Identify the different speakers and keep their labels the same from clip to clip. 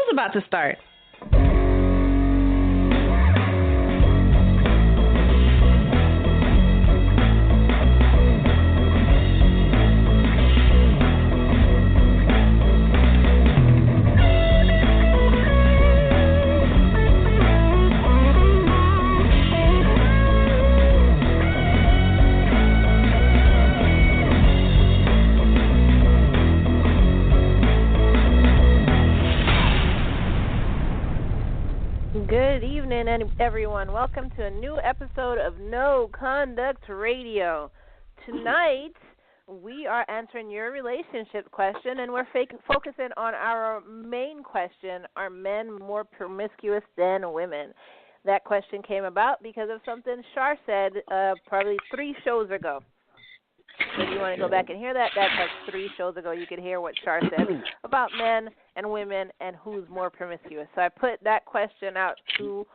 Speaker 1: show's about to start.
Speaker 2: Good evening, everyone. Welcome to a new episode of No Conduct Radio. Tonight, we are answering your relationship question, and we're focusing on our main question: are men more promiscuous than women? That question came about because of something Char said probably 3 shows ago. So if you want to go back and hear that, that's like 3 shows ago. You could hear what Char said about men and women and who's more promiscuous. So I put that question out to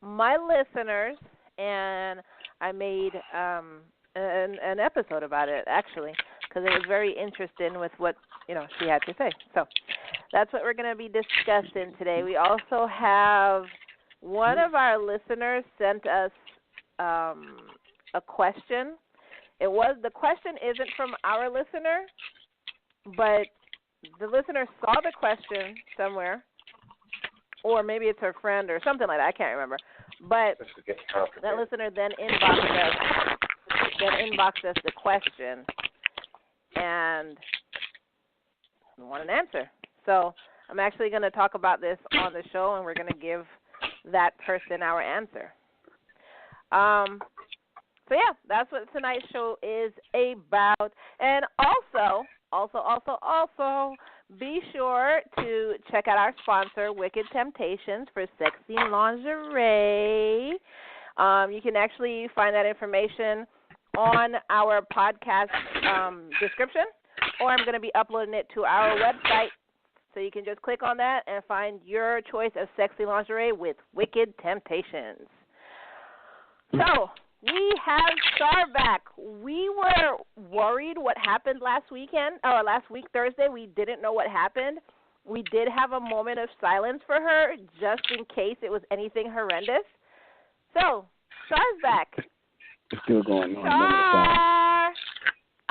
Speaker 2: my listeners, and I made an episode about it, actually, because it was very interesting with what she had to say. So that's what we're going to be discussing today. We also have one of our listeners sent us a question. The question isn't from our listener, but the listener saw the question somewhere, or maybe it's her friend or something like that. I can't remember. But that listener then inboxed us the question and want an answer. So I'm actually going to talk about this on the show, and we're going to give that person our answer. So yeah, that's what tonight's show is about. And also, be sure to check out our sponsor, Wicked Temptations, for sexy lingerie. You can actually find that information on our podcast description, or I'm going to be uploading it to our website. So you can just click on that and find your choice of sexy lingerie with Wicked Temptations. So we have Char back. We were worried what happened last week, Thursday. We didn't know what happened. We did have a moment of silence for her just in case it was anything horrendous. So, Char's back.
Speaker 3: It's still going on.
Speaker 2: Char!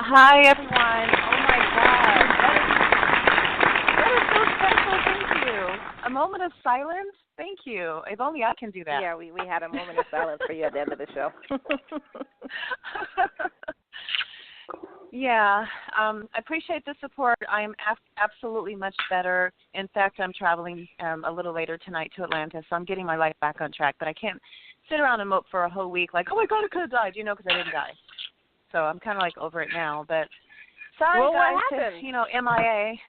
Speaker 4: Hi, everyone. Oh, my God. That is so special. Thank you. A moment of silence? Thank you. If only I can do that.
Speaker 2: Yeah, we had a moment of silence for you at the end of the show.
Speaker 4: Yeah, I appreciate the support. I am absolutely much better. In fact, I'm traveling a little later tonight to Atlanta, so I'm getting my life back on track. But I can't sit around and mope for a whole week like, oh, my God, I could have died, because I didn't die. So I'm kind of like over it now. But sorry, guys, to, MIA.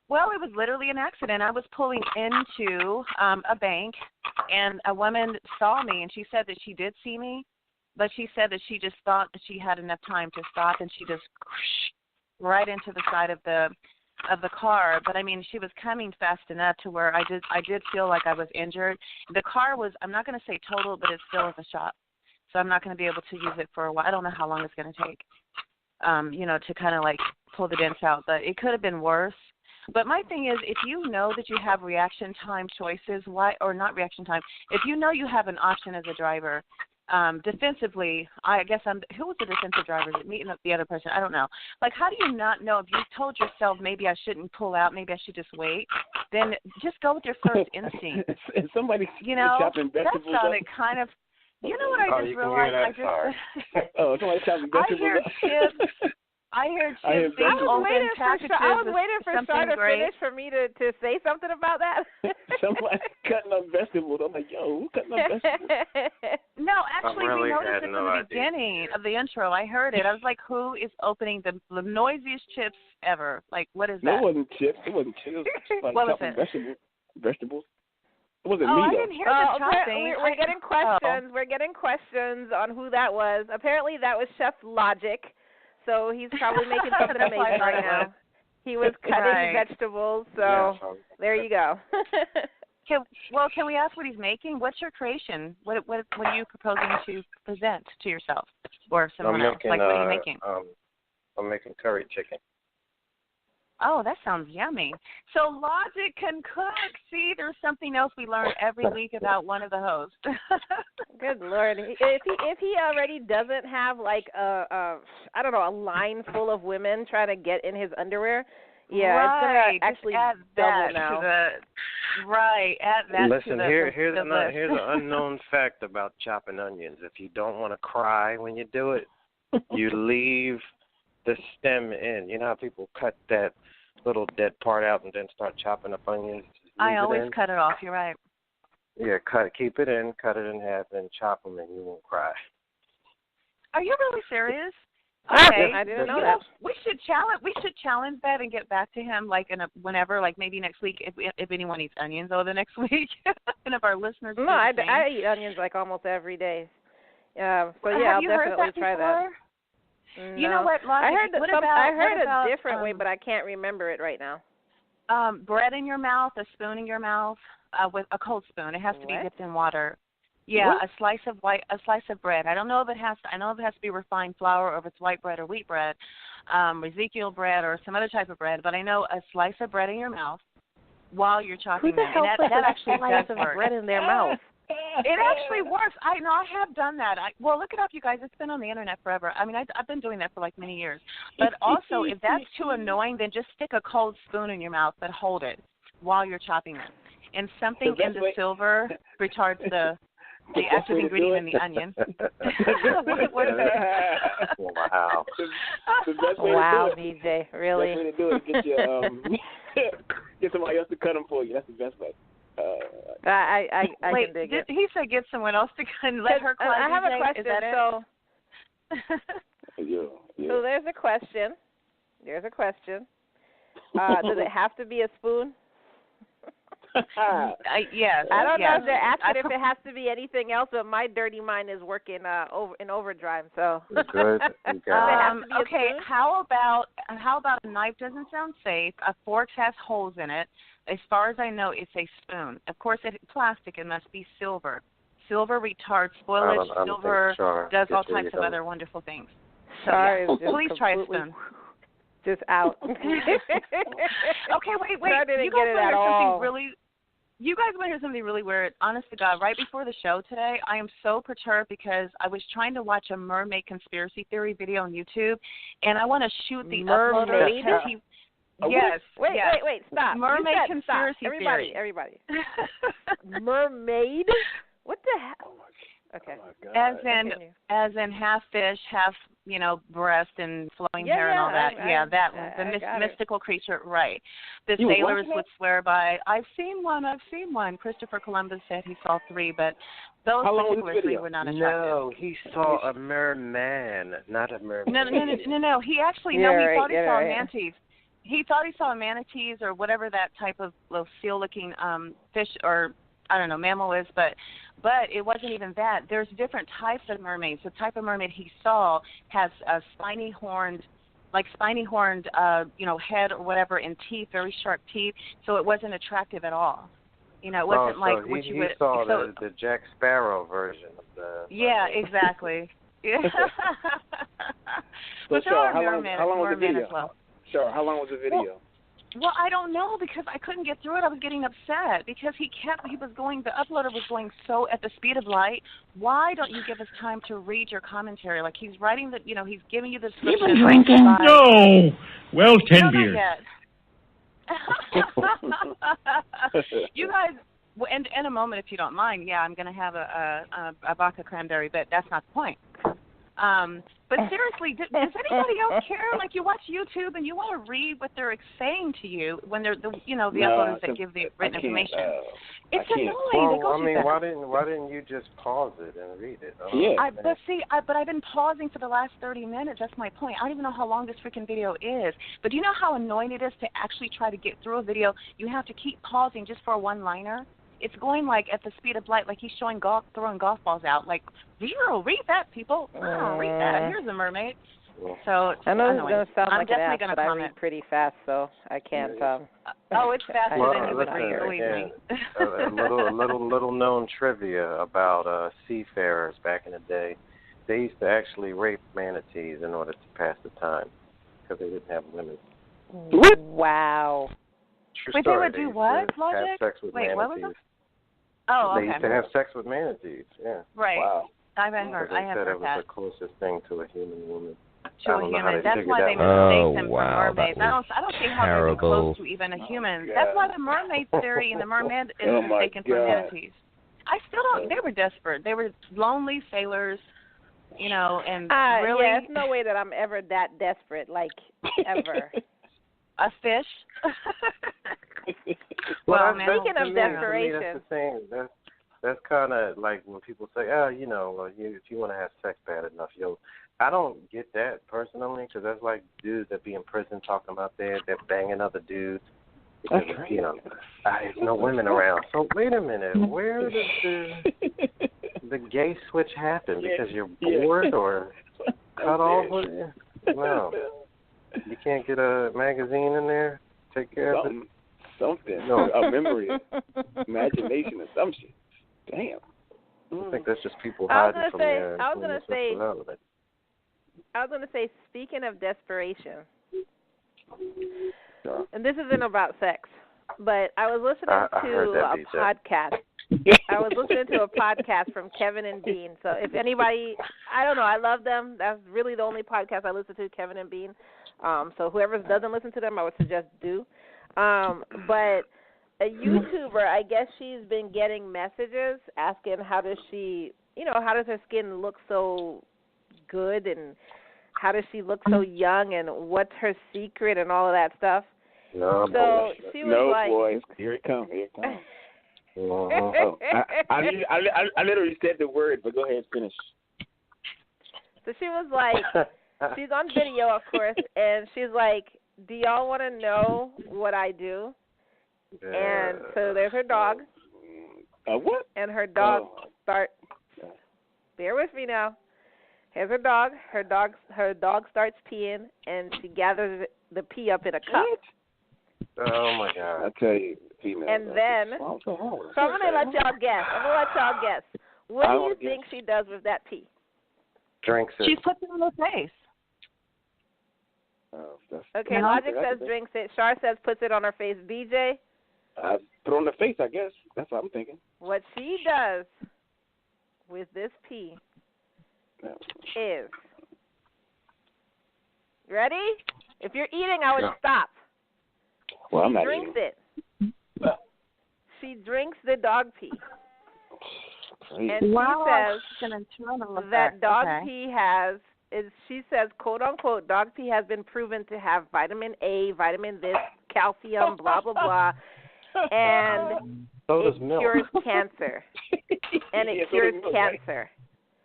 Speaker 4: Well, it was literally an accident. I was pulling into a bank, and a woman saw me, and she said that she did see me, but she said that she just thought that she had enough time to stop, and she just right into the side of the car. But I mean, she was coming fast enough to where I did feel like I was injured. The car was, I'm not going to say total, but it still was a shop, so I'm not going to be able to use it for a while. I don't know how long it's going to take, to kind of like pull the dents out, but it could have been worse. But my thing is, if you know that you have reaction time choices, or not reaction time, if you know you have an option as a driver, defensively, who was the defensive driver? Is it me and the other person? I don't know. Like, how do you not know if you told yourself maybe I shouldn't pull out, maybe I should just wait, then just go with your first instinct.
Speaker 3: And somebody chopping vegetables.
Speaker 4: That sounded kind of, what I just realized?
Speaker 3: Somebody chopping vegetables.
Speaker 4: I hear chips being open packages.
Speaker 2: I was waiting for Char to finish for me to say something about that.
Speaker 3: Somebody cutting up vegetables. I'm like, yo, who cutting up vegetables?
Speaker 4: No, actually, we noticed it from the beginning of the intro. I heard it. I was like, who is opening the noisiest chips ever? Like, what is that?
Speaker 3: No, it wasn't chips. It wasn't chips. Like
Speaker 4: what was it?
Speaker 3: Vegetables. It wasn't me,
Speaker 4: I didn't hear the chopping.
Speaker 2: We're getting questions. We're getting questions on who that was. Apparently, that was Chef Logic. So he's probably making something amazing right now. He was cutting vegetables, so there you go.
Speaker 4: Can we ask what he's making? What's your creation? What are you proposing to present to yourself or someone else? Like, what are you making?
Speaker 5: I'm making curry chicken.
Speaker 4: Oh, that sounds yummy. So Logic can cook. See, there's something else we learn every week about one of the hosts.
Speaker 2: Good Lord! If he already doesn't have like a I don't know, a line full of women trying to get in his underwear, yeah,
Speaker 4: right.
Speaker 2: it's gonna actually
Speaker 4: add
Speaker 2: double
Speaker 4: that
Speaker 2: now.
Speaker 4: To the, right, add that
Speaker 1: Listen,
Speaker 4: to the
Speaker 1: here's
Speaker 4: the list.
Speaker 1: here's an unknown fact about chopping onions. If you don't want to cry when you do it, you leave the stem in. You know how people cut that little dead part out and then start chopping up onions?
Speaker 4: I always cut it off. You're right.
Speaker 1: Yeah, keep it in, cut it in half, and chop them, and you won't cry.
Speaker 4: Are you really serious?
Speaker 2: Ah,
Speaker 4: Okay.
Speaker 2: I didn't know that.
Speaker 4: We should challenge that and get back to him like whenever, like maybe next week if anyone eats onions over the next week, and if our listeners.
Speaker 2: No, I eat onions like almost every day. So yeah,
Speaker 4: I'll
Speaker 2: definitely try that. No.
Speaker 4: You know what? Logic,
Speaker 2: I heard a different way, but I can't remember it right now.
Speaker 4: Bread in your mouth, a spoon in your mouth, with a cold spoon. It has to be dipped in water. Yeah,
Speaker 2: what?
Speaker 4: a slice of bread. I don't know if it has to. I know if it has to be refined flour or if it's white bread or wheat bread, Ezekiel bread or some other type of bread. But I know a slice of bread in your mouth while you're chopping
Speaker 2: Who the
Speaker 4: them.
Speaker 2: hell puts
Speaker 4: that
Speaker 2: a
Speaker 4: actually
Speaker 2: slice
Speaker 4: does
Speaker 2: of
Speaker 4: work.
Speaker 2: bread in their mouth?
Speaker 4: It actually works. I know I have done that. Well, look it up, you guys. It's been on the internet forever. I mean, I've been doing that for like many years. But also, if that's too annoying, then just stick a cold spoon in your mouth, but hold it while you're chopping them. And something in the silver retards the active ingredient in the onion.
Speaker 1: Wow.
Speaker 3: The best way
Speaker 2: Wow,
Speaker 3: to do it.
Speaker 2: BJ, really?
Speaker 3: The best way to do it is get your get somebody else to cut them for you. That's the best way.
Speaker 2: I
Speaker 4: Wait,
Speaker 2: can dig it.
Speaker 4: he said get someone else to cut and let her cut.
Speaker 2: I have a question.
Speaker 4: Is that
Speaker 2: So,
Speaker 3: yeah.
Speaker 2: so there's a question. Does it have to be a spoon?
Speaker 4: Yes.
Speaker 2: I don't know
Speaker 4: yes.
Speaker 2: if they're asking if it has to be anything else, but my dirty mind is working in overdrive. So
Speaker 1: Good. You got it.
Speaker 4: Okay. How about a knife? Doesn't sound safe. A fork has holes in it. As far as I know, it's a spoon. Of course, it's plastic. It must be silver. Silver retards spoilage. Silver does all types of other wonderful things. So
Speaker 2: Char
Speaker 4: yeah.
Speaker 2: is just
Speaker 4: Please try a spoon.
Speaker 2: Just out.
Speaker 4: Okay, wait.
Speaker 2: I didn't
Speaker 4: You
Speaker 2: get
Speaker 4: guys
Speaker 2: it
Speaker 4: want to
Speaker 2: at
Speaker 4: hear
Speaker 2: all.
Speaker 4: something really? You guys want to hear something really weird? Honest to God, right before the show today, I am so perturbed because I was trying to watch a mermaid conspiracy theory video on YouTube, and I want to shoot the uploader because he. Yes.
Speaker 2: Wait, stop.
Speaker 4: Mermaid
Speaker 2: you said
Speaker 4: conspiracy
Speaker 2: stop.
Speaker 4: theory.
Speaker 2: Everybody. Mermaid? What the hell? Okay.
Speaker 3: Oh my God.
Speaker 4: As in half fish, half breast and flowing hair and all that. That one, the mystical creature, right? The sailors would swear by. I've seen one. Christopher Columbus said he saw 3, but those particular 3 were not attractive.
Speaker 1: No, he saw a merman, not a mermaid.
Speaker 4: No. He actually he thought he saw manatees. He thought he saw manatees or whatever that type of little seal-looking fish or I don't know mammal is, but it wasn't even that. There's different types of mermaids. The type of mermaid he saw has a spiny horned head or whatever and teeth, very sharp teeth. So it wasn't attractive at all. It wasn't like what you would.
Speaker 1: He saw the Jack Sparrow version of the.
Speaker 4: Yeah, exactly. Yeah.
Speaker 3: So, Char, how long was the video?
Speaker 4: As well.
Speaker 3: Char, how long was the video?
Speaker 4: Well, I don't know because I couldn't get through it. I was getting upset because the uploader was going so at the speed of light. Why don't you give us time to read your commentary? Like he's writing he's giving you the description.
Speaker 5: You've been drinking? No. Well, 10 beers.
Speaker 4: You guys, and in a moment, if you don't mind, I'm going to have a vodka cranberry, but that's not the point. But seriously, does anybody else care? Like you watch YouTube and you want to read what they're saying to you when they're the uploaders that give the written information. It's annoying.
Speaker 1: Well, I mean, why didn't you just pause it and read it?
Speaker 4: But I've been pausing for the last 30 minutes. That's my point. I don't even know how long this freaking video is. But do you know how annoying it is to actually try to get through a video? You have to keep pausing just for a one-liner. It's going like at the speed of light, like he's throwing golf balls out. Like, read that, people. Read that. Here's a mermaid. So
Speaker 2: I know it's going to sound
Speaker 4: I'm
Speaker 2: like an ass, but I
Speaker 4: comment.
Speaker 2: read pretty fast, so I can't.
Speaker 4: It's faster than you would read, believe me.
Speaker 1: A little known trivia about seafarers back in the day. They used to actually rape manatees in order to pass the time because they didn't have women.
Speaker 3: What?
Speaker 2: Wow.
Speaker 1: True
Speaker 4: Wait,
Speaker 1: story.
Speaker 4: they would do what,
Speaker 1: used to have
Speaker 4: Logic?
Speaker 1: sex with
Speaker 4: Wait, what was
Speaker 1: manatees.
Speaker 4: it? Oh,
Speaker 1: They
Speaker 4: okay.
Speaker 1: used to have sex with manatees, yeah.
Speaker 4: Right.
Speaker 3: Wow.
Speaker 4: I have
Speaker 1: Because they said it was the closest thing to a human woman.
Speaker 4: To a human. That's why they
Speaker 6: Oh,
Speaker 4: mistake them
Speaker 6: wow,
Speaker 4: for mermaids.
Speaker 6: that
Speaker 4: I don't see how they're
Speaker 6: terrible.
Speaker 4: close to even a human.
Speaker 3: God.
Speaker 4: That's why the mermaid theory and the merman is
Speaker 3: Oh, my
Speaker 4: mistaken for
Speaker 3: God.
Speaker 4: manatees. I still don't. They were desperate. They were lonely sailors, you know, and really
Speaker 2: yeah, there's no way that I'm ever that desperate, like ever.
Speaker 4: a fish.
Speaker 1: Well,
Speaker 4: man,
Speaker 2: speaking of
Speaker 1: to me,
Speaker 2: desperation,
Speaker 1: that's the thing. That's kind of like when people say, "Oh, you know, if you want to have sex bad enough, I don't get that personally because that's like dudes that be in prison talking about they're banging other dudes because you know there's no women around. So wait a minute, where does the gay switch happen? Because you're bored or cut off? No, you can't get a magazine in there. Take care of it.
Speaker 3: Something.
Speaker 1: No.
Speaker 3: A memory, imagination, or some shit. Damn.
Speaker 1: I think that's just people
Speaker 2: I was
Speaker 1: hiding from their sexuality.
Speaker 2: I was gonna say, speaking of desperation, and this isn't about sex, but I was listening to a podcast. I was listening to a podcast from Kevin and Bean. So if anybody, I don't know, I love them. That's really the only podcast I listen to, Kevin and Bean. So whoever doesn't listen to them, I would suggest do. But a YouTuber, I guess she's been getting messages asking how does her skin look so good and how does she look so young and what's her secret and all of that stuff.
Speaker 1: No,
Speaker 2: so she was like,
Speaker 3: boys, here it comes. I literally said the word, but go ahead and finish.
Speaker 2: So she was like, she's on video, of course, and she's like, do y'all want to know what I do? And so there's her dog.
Speaker 3: What?
Speaker 2: And her dog bear with me now. Here's her dog. Her dog starts peeing, and she gathers the pee up in a cup.
Speaker 1: Oh, my God.
Speaker 3: I tell you, female.
Speaker 2: And then, so I'm going to let y'all guess. What do you think she does with that pee?
Speaker 1: Drinks it.
Speaker 4: She puts it on her face.
Speaker 2: Okay, Logic says drinks it. Char says puts it on her face. BJ?
Speaker 3: Put it on the face, I guess. That's what I'm thinking.
Speaker 2: What she does with this pee is, ready? If you're eating, I would stop.
Speaker 3: Well, I'm not
Speaker 2: drinks
Speaker 3: eating.
Speaker 2: She drinks the dog pee.
Speaker 3: Crazy.
Speaker 2: And she says that dog pee she says, quote unquote, dog pee has been proven to have vitamin A, vitamin this, calcium, blah, blah, blah. And it cures cancer. And it cures cancer.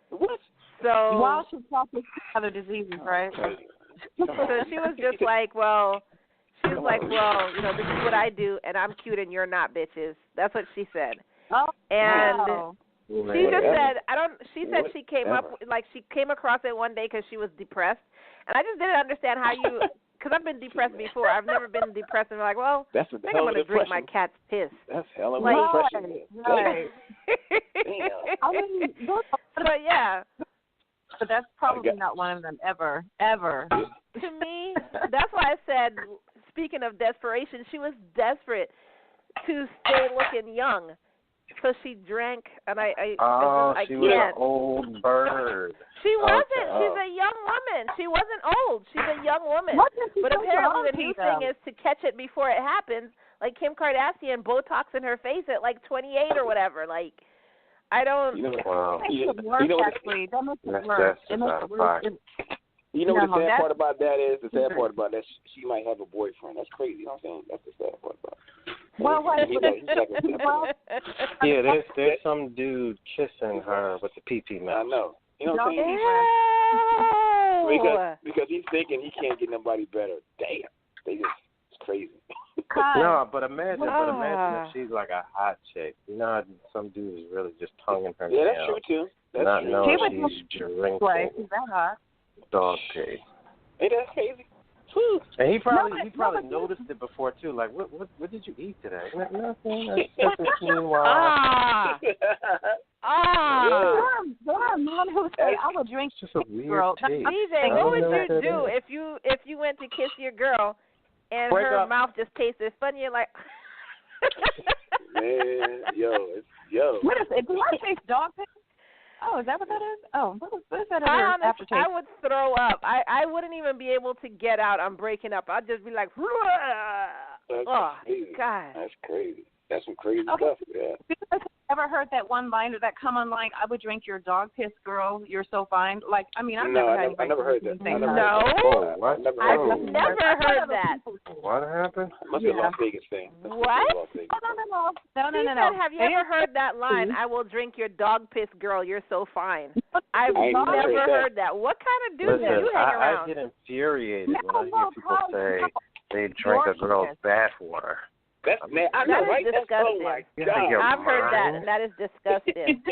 Speaker 3: What?
Speaker 2: So
Speaker 4: while she's talking other diseases, right?
Speaker 2: So she was just like, well, this is what I do, and I'm cute and you're not, bitches. That's what she said.
Speaker 4: Oh,
Speaker 2: and she just said, she said she came across it one day because she was depressed. And I just didn't understand how because I've been depressed before. I've never been depressed and like, well, I think I'm going to drink my cat's piss.
Speaker 3: That's hell of a depression.
Speaker 2: Right. But yeah.
Speaker 4: But that's probably not one of them ever.
Speaker 2: To me, that's why I said, speaking of desperation, she was desperate to stay looking young. So she drank, and I
Speaker 1: she was an old bird.
Speaker 2: She wasn't. She's a young woman. She wasn't old. She's a young woman. But apparently the new thing is to catch it before it happens. Like Kim Kardashian, Botox in her face at like 28 or whatever. Like, I don't.
Speaker 4: Actually, that makes it worse.
Speaker 3: You know what the sad part about that is? The sad part about that, she might have a boyfriend. That's crazy. You know what I'm saying? That's the sad part about it.
Speaker 1: Yeah, there's some dude kissing her with the pee-pee mouth.
Speaker 3: I know. You know what I'm saying? Because he's thinking he can't get nobody better. Damn. It's crazy.
Speaker 1: No, but imagine if she's like a hot chick. You know, some dude is really just tonguing her.
Speaker 3: Yeah, that's true too. That's
Speaker 1: not
Speaker 3: true.
Speaker 1: knowing she's drinking dog pee.
Speaker 3: Ain't that crazy?
Speaker 1: And he probably noticed it before too. Like, what did you eat today? Nothing.
Speaker 4: Man who say I would drink
Speaker 1: just a weird
Speaker 4: girl.
Speaker 2: DJ, what would you do if you went to kiss your girl and her mouth just tastes this funny. You're like,
Speaker 3: man,
Speaker 4: What is it? Do I taste dog piss? Oh, is that what that is? Oh, what is that aftertaste?
Speaker 2: I would throw up. I wouldn't even be able to get out. I'm breaking up. I'd just be like, oh, God.
Speaker 3: That's crazy. That's some crazy stuff, yeah.
Speaker 4: Have you ever heard that one line or that common line, I would drink your dog piss, girl, you're so fine? Like, I mean, I've never had anybody.
Speaker 3: I never heard that.
Speaker 1: What?
Speaker 2: I've never heard that.
Speaker 1: What happened?
Speaker 3: Must be a Las Vegas thing.
Speaker 2: What?
Speaker 4: No.
Speaker 2: She said, have you ever heard that line, I will drink your dog piss, girl, you're so fine? I've never heard that. What kind of dudes do you hang around?
Speaker 1: I get infuriated when I hear people say they drink a girl's bathwater.
Speaker 3: That's man. I know, right?
Speaker 2: Disgusting.
Speaker 3: That's, oh my God.
Speaker 2: I've heard that, and that is disgusting.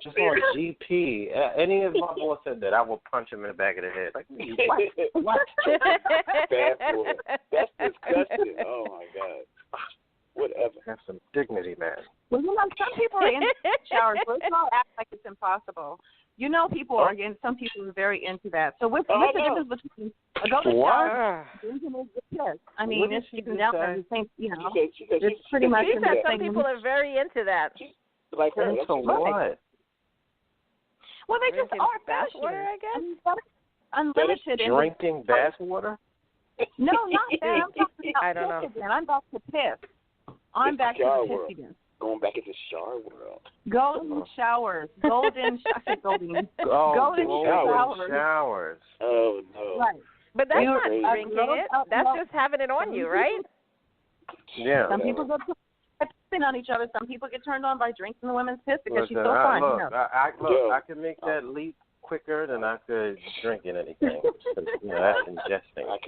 Speaker 1: Just on GP. Any of my boys said that, I will punch him in the back of the head. Like, what?
Speaker 3: Bathwater. That's disgusting. Oh my God. Whatever.
Speaker 1: Have some dignity, man.
Speaker 4: Well, some people are in showers. Let's not act like it's impossible. People are again. Some people are very into that. So what's the difference between a golden shower and drinking is yes? I mean, it's now the same. It's pretty much.
Speaker 2: She said some people are very into that.
Speaker 3: Like her.
Speaker 1: So what?
Speaker 4: Well, they just are
Speaker 2: bathwater, I guess.
Speaker 4: Unlimited.
Speaker 1: Drinking bathwater?
Speaker 4: No, not that. I'm talking about
Speaker 2: I don't know.
Speaker 4: Again. I'm back to piss. I'm back to the piss again.
Speaker 3: Going back into Char world.
Speaker 4: Golden showers. Golden showers.
Speaker 3: Oh, no.
Speaker 4: Right.
Speaker 2: But that's not drinking it. That's just having it on you, right?
Speaker 1: Yeah.
Speaker 4: Some people go pissing on each other. Some people get turned on by drinking the women's piss because she's so fine.
Speaker 1: I can make that leap quicker than I could drinking anything. That's ingesting.
Speaker 3: I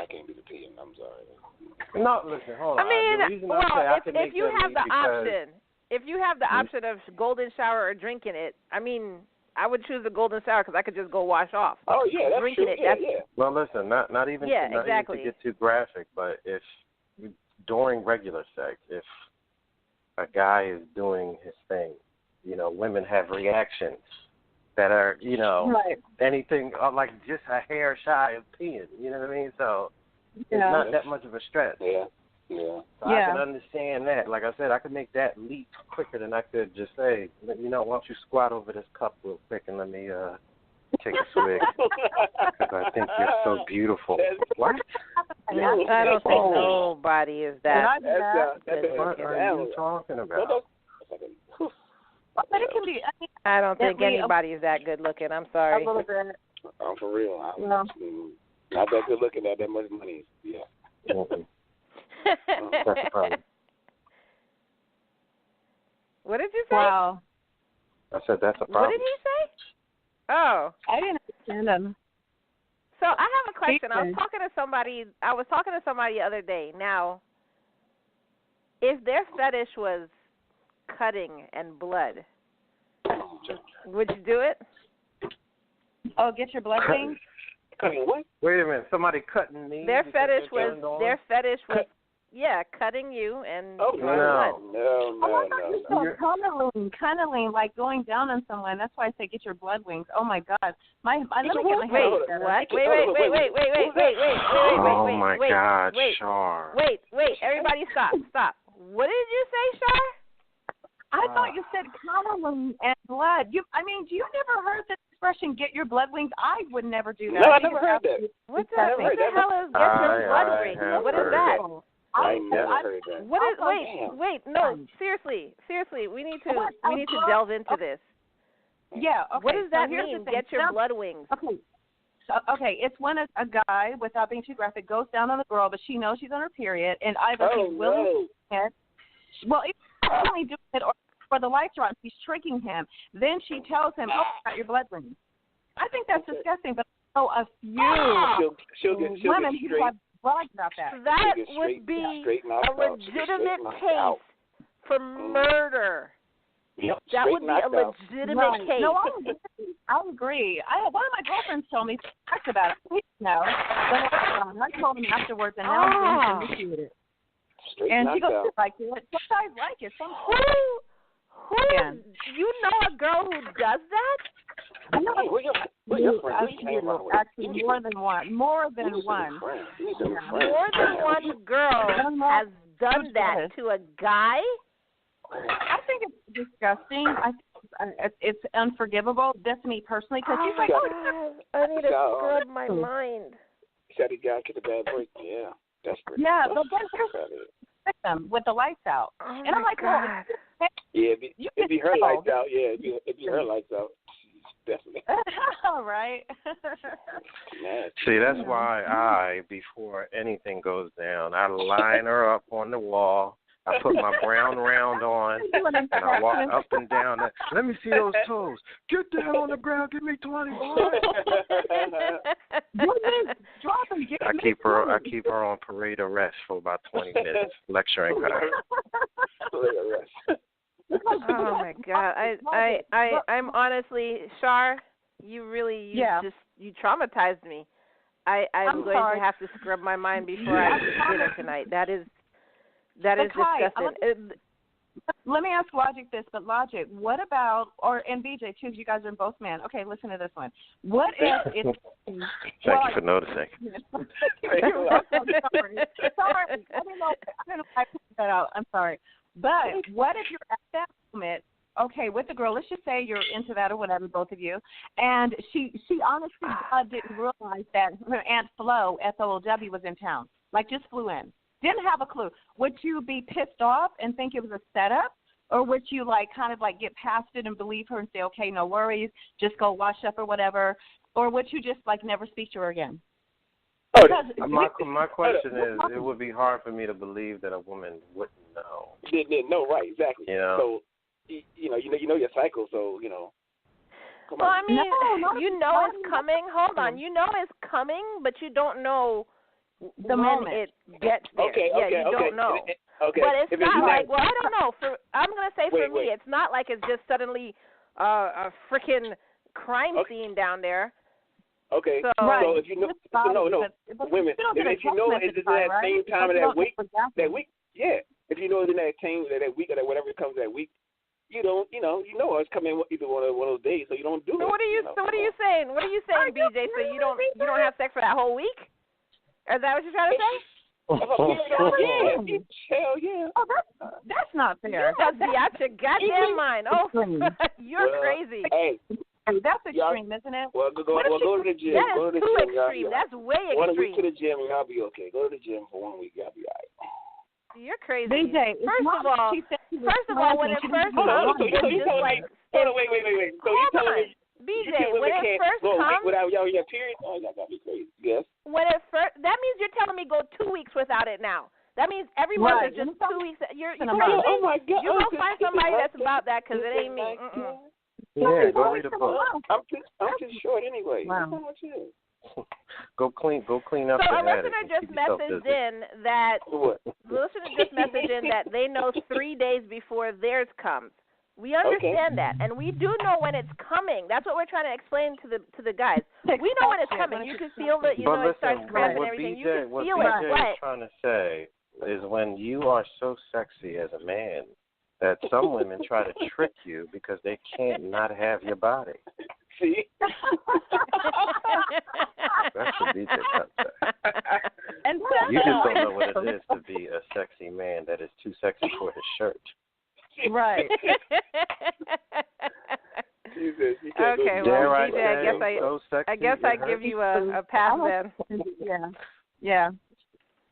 Speaker 3: can't be the peeing. I'm sorry.
Speaker 1: No, listen, hold on.
Speaker 2: I mean,
Speaker 1: the reason I say I can
Speaker 2: if you have the
Speaker 1: option,
Speaker 2: if you have the option of golden shower or drinking it, I mean, I would choose the golden shower because I could just go wash off.
Speaker 3: Oh yeah, that's
Speaker 2: drinking
Speaker 3: true.
Speaker 2: It,
Speaker 3: yeah.
Speaker 1: Well, listen, not even
Speaker 2: exactly.
Speaker 1: even to get too graphic, but if during regular sex, if a guy is doing his thing, women have reactions that are, anything like just a hair shy of peeing. You know what I mean? So it's not that much of a stretch.
Speaker 3: Yeah.
Speaker 1: So I can understand that. Like I said, I could make that leap quicker than I could just say, why don't you squat over this cup real quick and let me take a swig because I think you're so beautiful. What?
Speaker 2: I don't think nobody is that.
Speaker 1: What are you talking about?
Speaker 4: But it can be.
Speaker 2: I don't think anybody is that good looking. I'm sorry.
Speaker 4: A little bit.
Speaker 3: I'm for real. Not that good looking. Not that much money. Yeah.
Speaker 1: That's the problem.
Speaker 2: What did you say?
Speaker 4: Wow.
Speaker 1: I said that's a problem.
Speaker 2: What did he say? Oh.
Speaker 4: I didn't understand him.
Speaker 2: So I have a question. I was talking to somebody the other day. Now, if their fetish was cutting and blood, would you do it?
Speaker 4: Oh, get your blood wings?
Speaker 3: Cutting what?
Speaker 1: Wait a minute. Somebody cutting me?
Speaker 2: Their fetish was cutting you and
Speaker 3: blood.
Speaker 4: No. Cuddling, like going down on someone. That's why I say get your blood wings. Oh my God, let me get my head.
Speaker 2: What? Wait.
Speaker 1: Oh my God, Char.
Speaker 2: Wait. Everybody, stop. What did you say, Char?
Speaker 4: I thought you said cuddling and blood. Do you never heard the expression "get your blood wings"? I would never do that.
Speaker 3: No, I never heard that.
Speaker 2: What the hell is "get your blood wings"? What is that?
Speaker 3: I never heard that.
Speaker 2: What is? Wait. No, seriously. We need to delve into this.
Speaker 4: Yeah. Okay.
Speaker 2: What does that mean? Get your blood wings.
Speaker 4: Okay. So, it's when a guy, without being too graphic, goes down on the girl, but she knows she's on her period, and either he's willing to it. Well, if he's only doing it or the lights are on, she's tricking him. Then she tells him, "Oh, I got your blood wings." I think that's disgusting, but I know a few women who have bragged about that.
Speaker 2: That would be a legitimate case for murder.
Speaker 3: Yep,
Speaker 2: that would be a legitimate case.
Speaker 4: No, I agree. One of my girlfriends told me talked about it. No, but I told him afterwards, and now he's initiated. And she goes, "I like it. Some guys like it. Some
Speaker 2: who? You know a girl who does that?
Speaker 3: I know. Where your friends?
Speaker 4: Actually, more than one. More than one.
Speaker 2: More than one girl has done that to a guy.
Speaker 4: I think it's disgusting. I think it's unforgivable. That's me personally, because he's like,
Speaker 2: I need to scrub my mind.
Speaker 3: Said he got get a bad break. Yeah, desperate.
Speaker 4: Yeah, but then here's them with the lights out, and I'm like, well,
Speaker 3: yeah, it'd be her lights out. Yeah, it'd be her lights out. Definitely.
Speaker 4: All right.
Speaker 1: See, that's why before anything goes down, I line her up on the wall. I put my brown round on, and I walk up and down. Let me see those toes. Get down on the ground. Give me 20, boy. I keep her on parade arrest for about 20 minutes, lecturing her.
Speaker 2: Oh my God! I'm honestly, Char, you traumatized me. I'm going to have to scrub my mind before I eat dinner tonight. That is disgusting.
Speaker 4: Let me ask Logic this, but Logic, what about, and BJ too, you guys are both men. Okay, listen to this one. What if it's...
Speaker 1: Thank you for noticing.
Speaker 4: Sorry. I don't know if I put that out. I'm sorry. But what if you're at that moment, okay, with the girl, let's just say you're into that or whatever, both of you, and she honestly didn't realize that her Aunt Flo, F-O-O-W, was in town, like just flew in. Didn't have a clue. Would you be pissed off and think it was a setup, or would you kind of get past it and believe her and say, okay, no worries, just go wash up or whatever, or would you just never speak to her again?
Speaker 1: My question is, it would be hard for me to believe that a woman wouldn't know.
Speaker 3: Didn't know, right? Exactly.
Speaker 1: So
Speaker 3: you know your cycle, so Come on.
Speaker 2: I mean, you know it's coming. Hold on, you know it's coming, but you don't know
Speaker 4: the moment
Speaker 2: it gets there. You don't know.
Speaker 3: Okay.
Speaker 2: But it's not I don't know. I'm going to say for me, it's not like it's just suddenly a freaking crime scene down there.
Speaker 3: Okay.
Speaker 2: So
Speaker 3: if you know, women, if you know it's at that same time of that week, yeah. If you know it's in that same that week or whatever it comes that week, you know it's coming either one of those days, so you don't do it.
Speaker 2: So what are you saying? What are you saying, BJ? So you don't have sex for that whole week? Is that what you're trying to say?
Speaker 3: Hell yeah.
Speaker 4: Oh, that's not fair.
Speaker 2: You must be out your goddamn mind. Oh, you're crazy.
Speaker 3: Hey,
Speaker 4: that's extreme, isn't it?
Speaker 3: Well, go to the gym.
Speaker 2: That is too extreme. That's way extreme.
Speaker 3: 1 week to the gym and y'all be okay. Go to the gym for 1 week, y'all be all right.
Speaker 2: You're crazy.
Speaker 4: BJ,
Speaker 2: first of all, when it first comes,
Speaker 3: wait. So you telling me
Speaker 2: BJ, when it first comes,
Speaker 3: without your period? Oh, that gotta be crazy. Yes.
Speaker 2: When it first, that means you're telling me go 2 weeks without it now. That means every month is just 2 weeks. You're crazy.
Speaker 3: Oh my God.
Speaker 2: You go find somebody that's about that, because it ain't me.
Speaker 1: Yeah, go read a book.
Speaker 3: I'm too short anyway.
Speaker 4: Wow.
Speaker 1: Go clean up.
Speaker 2: So a listener just messaged in that they know 3 days before theirs comes. We understand that, and we do know when it's coming. That's what we're trying to explain to the guys. We know when it's coming. You can feel that. It starts cramping and everything. You can feel it.
Speaker 1: What BJ is trying to say is when you are so sexy as a man that some women try to trick you because they can't not have your body.
Speaker 3: See?
Speaker 1: That's what BJ trying to say.
Speaker 4: And
Speaker 1: you just don't know what it is to be a sexy man that is too sexy for his shirt.
Speaker 4: Right.
Speaker 3: Jesus,
Speaker 2: okay, well, BJ, I guess I give you a pass then.
Speaker 4: Yeah.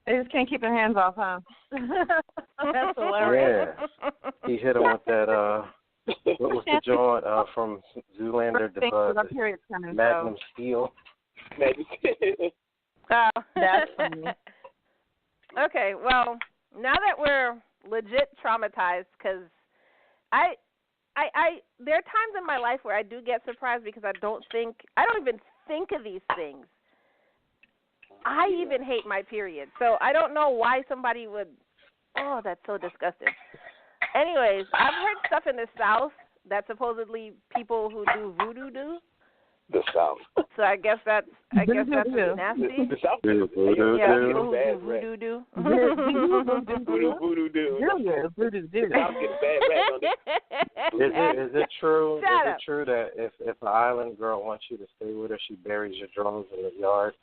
Speaker 4: They just can't keep their hands off, huh? That's hilarious.
Speaker 1: Yeah. He hit him with that, what was the joint from Zoolander, the Magnum Steel?
Speaker 2: Oh,
Speaker 4: that's funny.
Speaker 2: Okay, well, now that we're legit traumatized, because I there are times in my life where I do get surprised because I don't even think of these things. I even hate my period, so I don't know why somebody would. Oh, that's so disgusting. Anyways, I've heard stuff in the South that supposedly people who do voodoo do,
Speaker 3: The South.
Speaker 2: So I guess that's nasty.
Speaker 3: The South.
Speaker 2: Yeah, people who do voodoo do.
Speaker 3: Voodoo do.
Speaker 4: Voodoo do.
Speaker 3: South gets bad rap, don't they?
Speaker 1: Is it true?
Speaker 2: Shut
Speaker 1: is
Speaker 2: up.
Speaker 1: it true that if an island girl wants you to stay with her, she buries your drawers in the yard?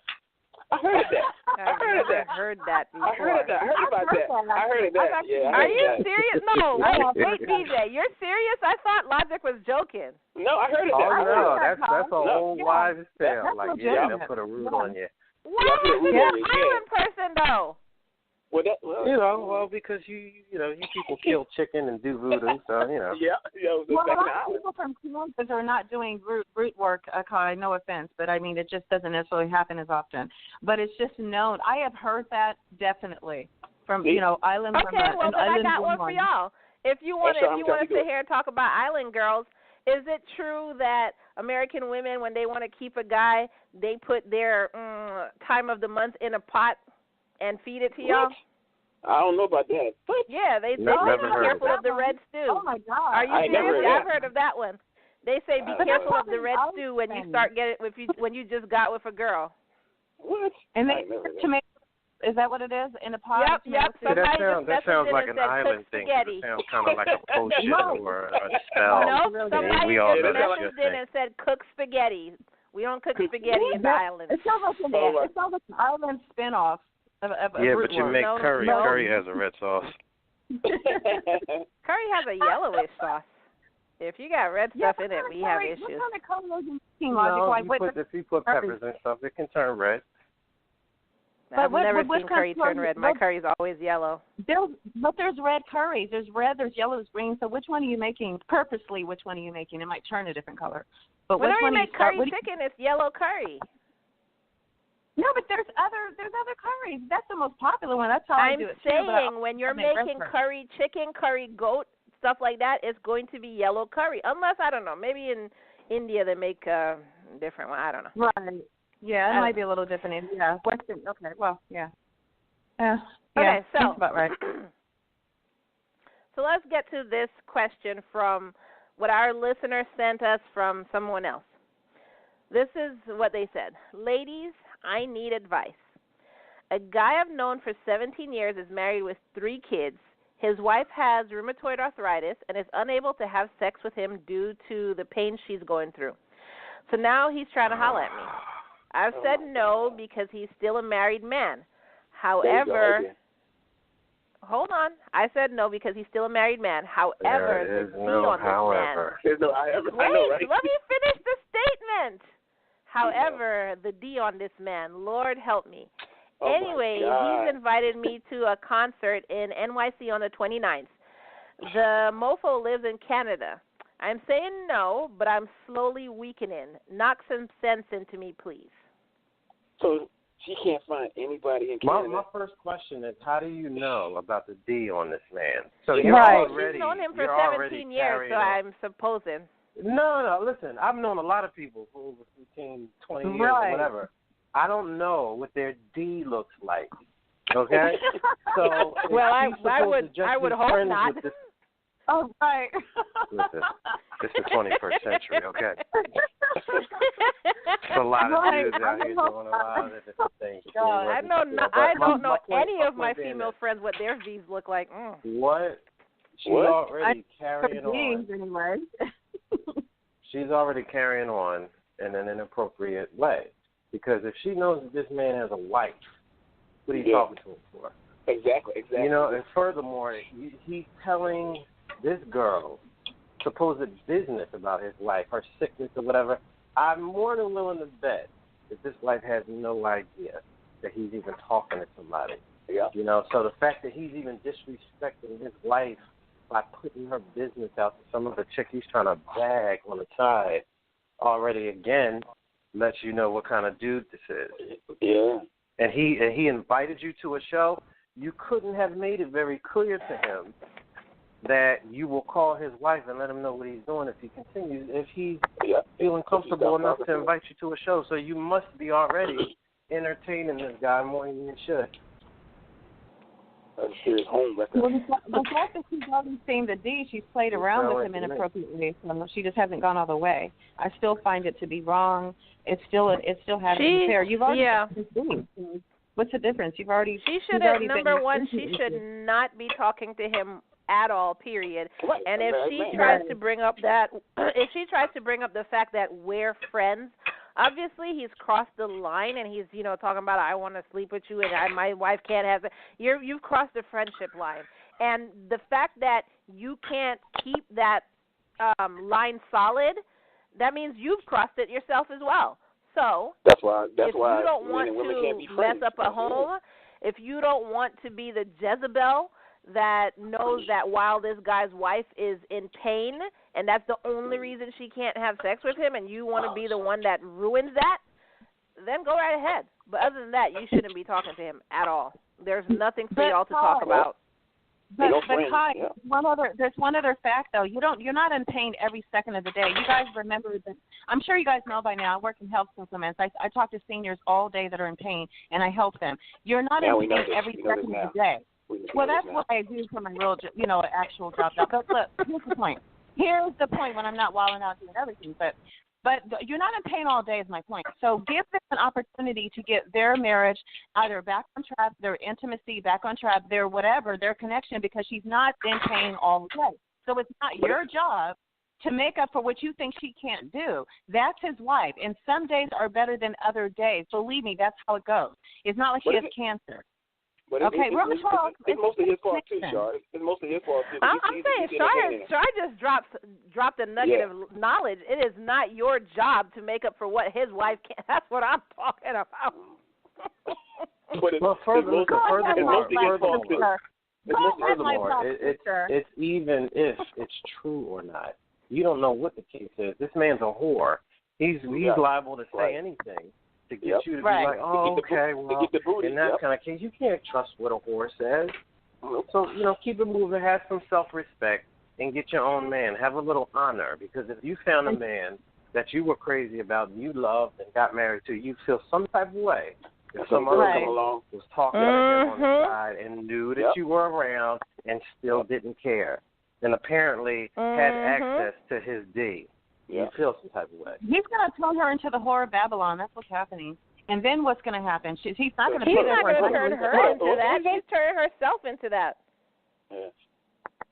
Speaker 3: I heard that.
Speaker 2: I've never heard that before.
Speaker 3: I heard that. I heard about that. I heard that. Yeah.
Speaker 2: Are you serious? No, wait, DJ, you're serious? I thought Logic was joking.
Speaker 3: No, I heard of that.
Speaker 1: Oh no, that's an
Speaker 3: No.
Speaker 1: old wives' tale. Like,
Speaker 3: legit.
Speaker 1: they'll put a root on you.
Speaker 2: Why is it an island person though?
Speaker 3: Well,
Speaker 1: because you people kill chicken and do voodoo, so
Speaker 3: Yeah.
Speaker 4: Well,
Speaker 3: back
Speaker 4: a
Speaker 3: in the
Speaker 4: lot of
Speaker 3: island.
Speaker 4: people from Kansas are not doing root work, Kai, no offense, but I mean, it just doesn't necessarily happen as often. But it's just known. I have heard that definitely from, island women.
Speaker 2: Okay, well, then I got one for y'all. If you want to sit here and talk about island girls, is it true that American women, when they want to keep a guy, they put their time of the month in a pot and feed it to y'all?
Speaker 3: I don't know about that. What?
Speaker 2: Yeah, they say be careful of the red stew.
Speaker 4: Oh my God!
Speaker 2: Are you serious? I've heard of that one. They say be careful of the red
Speaker 4: Island
Speaker 2: stew when you start when you just got with a girl.
Speaker 3: What?
Speaker 4: And they tomato. Is that what it is? In a pot?
Speaker 2: Yep.
Speaker 1: That sounds like an island thing. It sounds kind of like a potion or a spell.
Speaker 2: No, somebody
Speaker 1: we all know that's
Speaker 2: messaged in and said cook spaghetti. We don't cook spaghetti in the islands.
Speaker 4: It sounds like an island spinoff.
Speaker 1: Yeah, but you make curry.
Speaker 2: No.
Speaker 1: Curry has a red sauce.
Speaker 2: Curry has a yellowish sauce. If you got red stuff in it, we have issues.
Speaker 4: What kind of color is in
Speaker 1: If you put peppers and stuff, it can turn red.
Speaker 2: I've never seen curry turn red. My curry's always yellow.
Speaker 4: But there's red curries. There's red, there's yellow, there's green. So which one are you making? Purposely, which one are you making? It might turn a different color. But
Speaker 2: whenever
Speaker 4: which one
Speaker 2: you make curry chicken, it's yellow curry.
Speaker 4: No, but there's other curries. That's the most popular one. That's how I do it.
Speaker 2: I'm saying when you're making curry chicken, curry goat, stuff like that, it's going to be yellow curry. Unless, I don't know, maybe in India they make a different one. I don't know.
Speaker 4: Right. Yeah, it might be a little different. Yeah. Western. Okay. Well, yeah. Okay,
Speaker 2: so
Speaker 4: that's about right.
Speaker 2: So let's get to this question from what our listener sent us from someone else. This is what they said. Ladies, I need advice. A guy I've known for 17 years is married with 3 kids. His wife has rheumatoid arthritis and is unable to have sex with him due to the pain she's going through. So now he's trying to holler at me. I've said no because he's still a married man. However, hold on. I said no because he's still a married man. However,
Speaker 1: there is
Speaker 2: the
Speaker 1: no
Speaker 2: on this
Speaker 1: however.
Speaker 3: There's no however.
Speaker 2: Wait,
Speaker 3: I know, right?
Speaker 2: let me finish the statement. However, the D on this man, Lord help me. Anyway, he's invited me to a concert in NYC on the 29th. The mofo lives in Canada. I'm saying no, but I'm slowly weakening. Knock some sense into me, please.
Speaker 3: So she can't find anybody in Canada.
Speaker 1: My first question is, how do you know about the D on this man? So
Speaker 2: She's known him for 17 years, so I'm supposing.
Speaker 1: No, listen, I've known a lot of people for over 15, 20 years or whatever. I don't know what their D looks like, okay? So,
Speaker 2: well, I would hope not.
Speaker 4: Oh, right.
Speaker 1: Listen, this is the 21st century, okay? There's a lot of dudes out here doing a lot of different things.
Speaker 2: I don't know any of my female friends what their V's look like.
Speaker 1: What? She's already carrying on.
Speaker 4: Anyway.
Speaker 1: She's already carrying on in an inappropriate way. Because if she knows that this man has a wife, what are you talking to him for?
Speaker 3: Exactly.
Speaker 1: You know, and furthermore, he's telling this girl supposed business about his wife, her sickness or whatever. I'm more than willing to bet that this wife has no idea that he's even talking to somebody.
Speaker 3: Yeah.
Speaker 1: You know, so the fact that he's even disrespecting his wife by putting her business out to some other chick he's trying to bag on the side already, again, lets you know what kind of dude this is.
Speaker 3: Yeah.
Speaker 1: And he invited you to a show. You couldn't have made it very clear to him that you will call his wife and let him know what he's doing if he continues, if he's feeling comfortable enough to invite you to a show. So you must be already entertaining this guy more than you should.
Speaker 3: serious home record.
Speaker 4: Well, the fact that she's already seen the D, she's played around with him inappropriately, so she just hasn't gone all the way. I still find it to be wrong. It still hasn't been fair. You've already seen the D. What's the difference? She should
Speaker 2: number one, she should not be talking to him at all, period.
Speaker 3: Right.
Speaker 2: And if she tries to bring up the fact that we're friends, obviously he's crossed the line, and he's, talking about, I want to sleep with you, and my wife can't have it. You've crossed the friendship line. And the fact that you can't keep that line solid, that means you've crossed it yourself as well. So
Speaker 3: that's why
Speaker 2: you don't want to mess up a home, if you don't want to be the Jezebel that knows that while this guy's wife is in pain and that's the only reason she can't have sex with him, and you want to be the one that ruins that, then go right ahead. But other than that, you shouldn't be talking to him at all. There's nothing for y'all to talk about.
Speaker 4: But Kai, there's one other fact though. You're not in pain every second of the day. You guys remember that? I'm sure you guys know by now. I work in health supplements. I talk to seniors all day that are in pain, and I help them. You're not in pain every second of the day. Well, that's what I do for my real, actual job. But look, here's the point. Here's the point when I'm not wilding out doing everything. But you're not in pain all day is my point. So give them an opportunity to get their marriage either back on track, their intimacy back on track, their whatever, their connection, because she's not in pain all the day. So it's not your job to make up for what you think she can't do. That's his wife. And some days are better than other days. Believe me, that's how it goes. It's not like she has cancer.
Speaker 3: But
Speaker 4: okay,
Speaker 3: it's mostly his fault too, Char. It's mostly his fault too.
Speaker 2: I'm saying Char just dropped a nugget of knowledge. It is not your job to make up for what his wife can't. That's what I'm talking about.
Speaker 1: It's even if it's true or not. You don't know what the case is. This man's a whore. He's liable to say anything to get you to be like, oh, okay, well, in that kind of case, you can't trust what a whore says. So, keep it moving, have some self-respect, and get your own man. Have a little honor, because if you found a man that you were crazy about and you loved and got married to, you'd feel some type of way. If some other was talking to him on the side and knew that you were around and still didn't care, and apparently had access to his D. You feel some type of way.
Speaker 4: He's going to turn her into the whore of Babylon. That's what's happening. And then what's going to happen? He's not going to
Speaker 2: turn her into that. She's turning herself into that.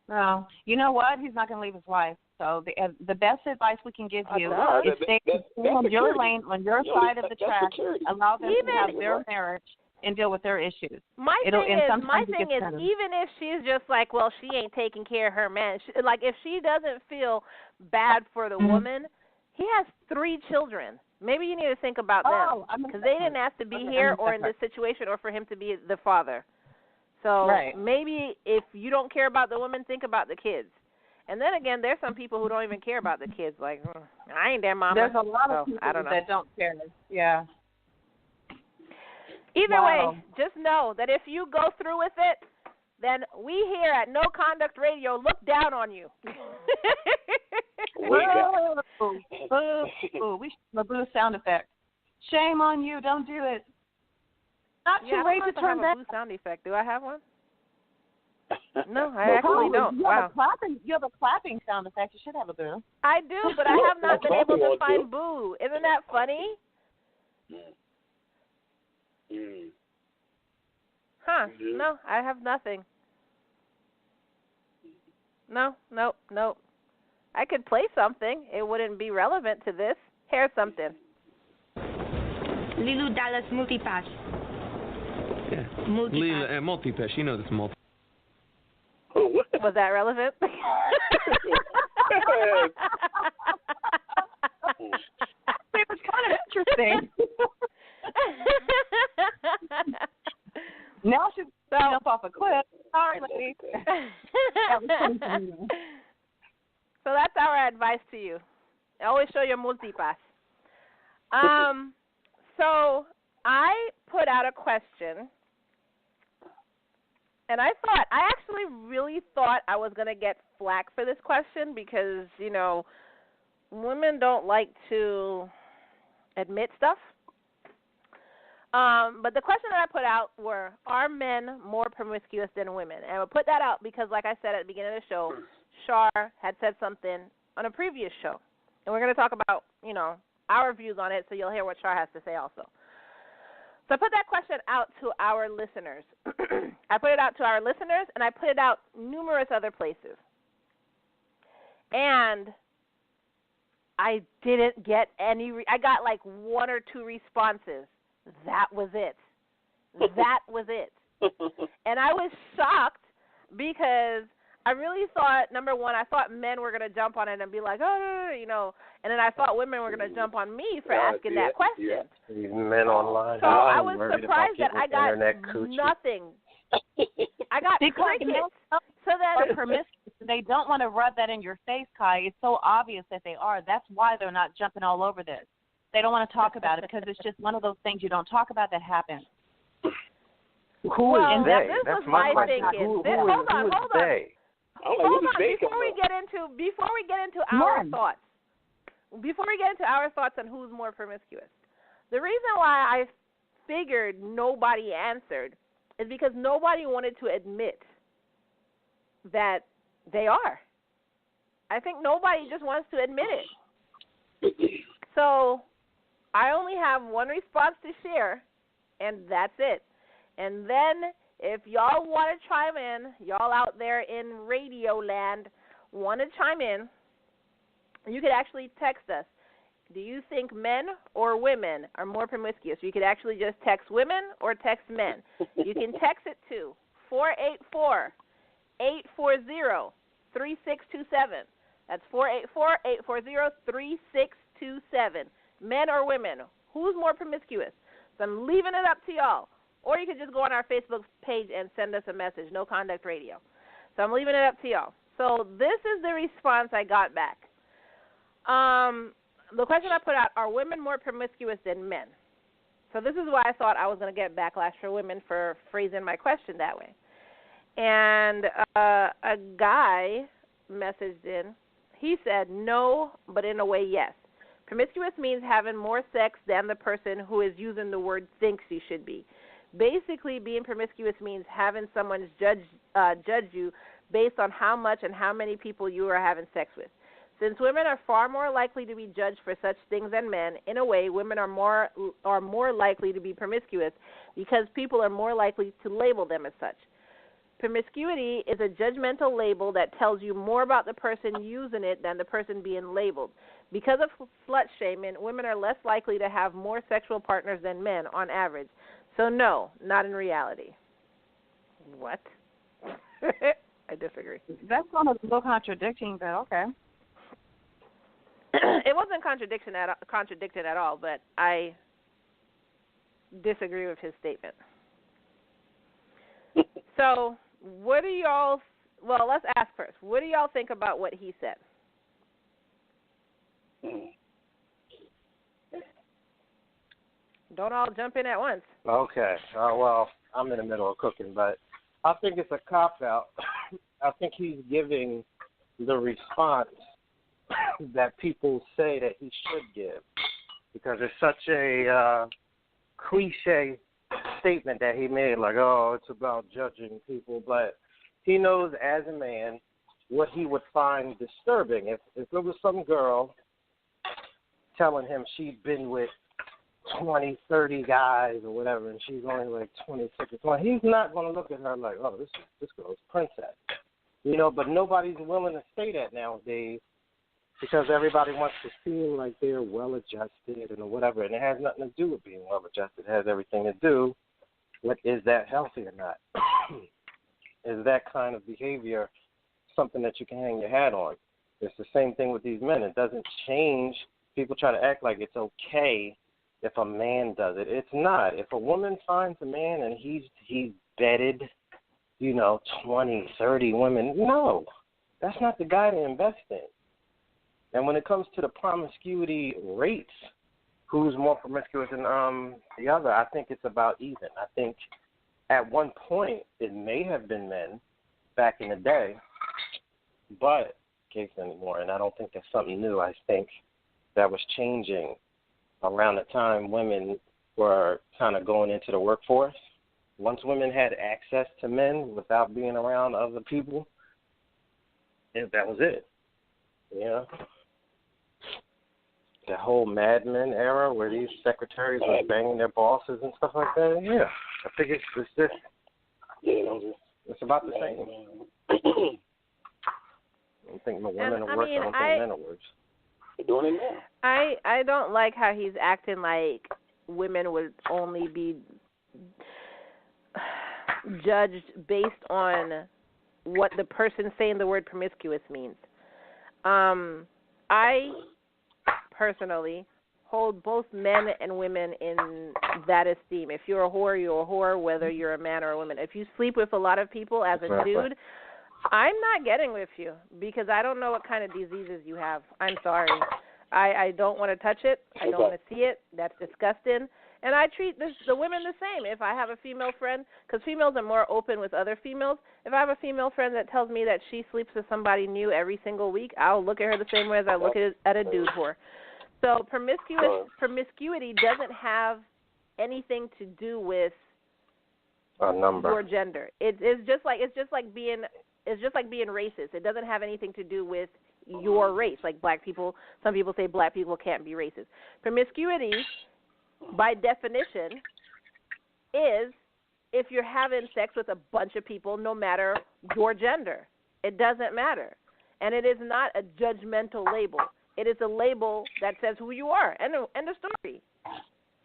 Speaker 4: No. You know what? He's not going to leave his wife. So the best advice we can give you is stay on your lane, on your side of the track. Allow them to have their marriage and deal with their issues.
Speaker 2: My thing is, even if she's just like, well, she ain't taking care of her man. If she doesn't feel bad for the woman, he has 3 children. Maybe you need to think about them, because they didn't have to be here or in this situation or for him to be the father. So maybe if you don't care about the woman, think about the kids. And then again, there's some people who don't even care about the kids. Like, I ain't their mama.
Speaker 4: There's a lot of people that don't care. Yeah.
Speaker 2: Either way, just know that if you go through with it, then we here at No Conduct Radio look down on you.
Speaker 4: We should have a boo sound effect. Shame on you. Don't do it. Not too late to turn back.
Speaker 2: I have a boo sound effect. Do I have one? No, I actually don't.
Speaker 4: You have a clapping sound effect. You should have a boo.
Speaker 2: I do, but I have not been able to find boo. Isn't that funny? Huh. No, I have nothing. No. I could play something. It wouldn't be relevant to this. Here's something.
Speaker 6: Lilu Dallas Multipass.
Speaker 7: Yeah. Multipass. Multipass. You know this multi.
Speaker 2: Was that relevant?
Speaker 4: It was kind of interesting. Now she's jump off a cliff. Sorry, lady.
Speaker 2: So that's our advice to you. Always show your multipass. So I put out a question, and I actually really thought I was going to get flack for this question because, women don't like to admit stuff. But the question that I put out were, are men more promiscuous than women? And I put that out because, like I said at the beginning of the show, Char had said something on a previous show. And we're going to talk about, our views on it, so you'll hear what Char has to say also. So I put that question out to our listeners. I put it out to our listeners, and I put it out numerous other places. And I didn't get any I got like one or two responses. That was it. That was it. And I was shocked because I really thought, number one, I thought men were going to jump on it and be like, oh, and then I thought women were going to jump on me for asking that question.
Speaker 1: These men online.
Speaker 2: So I was surprised that I got nothing. I got crickets. So that
Speaker 4: they don't want to rub that in your face, Kai. It's so obvious that they are. That's why they're not jumping all over this. They don't want to talk about it because it's just one of those things you don't talk about that happens.
Speaker 1: Who is they?
Speaker 2: That's my question. Hold on.
Speaker 1: They?
Speaker 2: Hold on, before we get into our thoughts. Before we get into our thoughts on who's more promiscuous, the reason why I figured nobody answered is because nobody wanted to admit that they are. I think nobody just wants to admit it. So I only have one response to share, and that's it. And then if y'all want to chime in, y'all out there in radio land want to chime in, you could actually text us. Do you think men or women are more promiscuous? You could actually just text women or text men. You can text it to 484-840-3627. That's 484-840-3627. Men or women, who's more promiscuous? So I'm leaving it up to y'all. Or you can just go on our Facebook page and send us a message, No Conduct Radio. So I'm leaving it up to y'all. So this is the response I got back. The question I put out, are women more promiscuous than men? So this is why I thought I was going to get backlash for women for phrasing my question that way. And a guy messaged in. He said, no, but in a way, yes. Promiscuous means having more sex than the person who is using the word thinks you should be. Basically, being promiscuous means having someone judge you based on how much and how many people you are having sex with. Since women are far more likely to be judged for such things than men, in a way, women are more likely to be promiscuous because people are more likely to label them as such. Promiscuity is a judgmental label that tells you more about the person using it than the person being labeled. Because of slut shaming, women are less likely to have more sexual partners than men on average. So no, not in reality. What? I disagree.
Speaker 4: That's not a little contradicting, but okay.
Speaker 2: It wasn't contradicted at all, but I disagree with his statement. So, what do y'all? Well, let's ask first. What do y'all think about what he said? Don't all jump in at once.
Speaker 1: Okay. Well, I'm in the middle of cooking, but I think it's a cop-out. I think he's giving the response that people say that he should give because it's such a cliche statement that he made, like, oh, it's about judging people. But he knows as a man what he would find disturbing. If there was some girl telling him she'd been with 20, 30 guys or whatever, and she's only like 26 or 20, he's not going to look at her like, oh, this girl's princess. But nobody's willing to say that nowadays because everybody wants to seem like they're well-adjusted and whatever, and it has nothing to do with being well-adjusted. It has everything to do with, is that healthy or not? Is that kind of behavior something that you can hang your hat on? It's the same thing with these men. It doesn't change. People try to act like it's okay if a man does it. It's not. If a woman finds a man and he's bedded, 20, 30 women, no, that's not the guy to invest in. And when it comes to the promiscuity rates, who's more promiscuous than the other, I think it's about even. I think at one point it may have been men back in the day, but case anymore. And I don't think that's something new. I think that was changing around the time women were kind of going into the workforce. Once women had access to men without being around other people, that was it. You know? The whole Mad Men era where these secretaries were banging their bosses and stuff like that. Yeah, I think it's just it's about the same. I don't think the women are worse. I don't think men are worse.
Speaker 3: They're doing it now.
Speaker 2: I don't like how he's acting like women would only be judged based on what the person saying the word promiscuous means. I personally hold both men and women in that esteem. If you're a whore, you're a whore, whether you're a man or a woman. If you sleep with a lot of people as a dude, I'm not getting with you because I don't know what kind of diseases you have. I'm sorry. I don't want to touch it. I don't want to see it. That's disgusting. And I treat the women the same. If I have a female friend, because females are more open with other females, if I have a female friend that tells me that she sleeps with somebody new every single week, I'll look at her the same way as I look at a dude whore. So promiscuity doesn't have anything to do with your gender. It's just like being racist. It doesn't have anything to do with your race. Like black people, some people say black people can't be racist. Promiscuity, by definition, is if you're having sex with a bunch of people, no matter your gender. It doesn't matter. And it is not a judgmental label. It is a label that says who you are. End of story.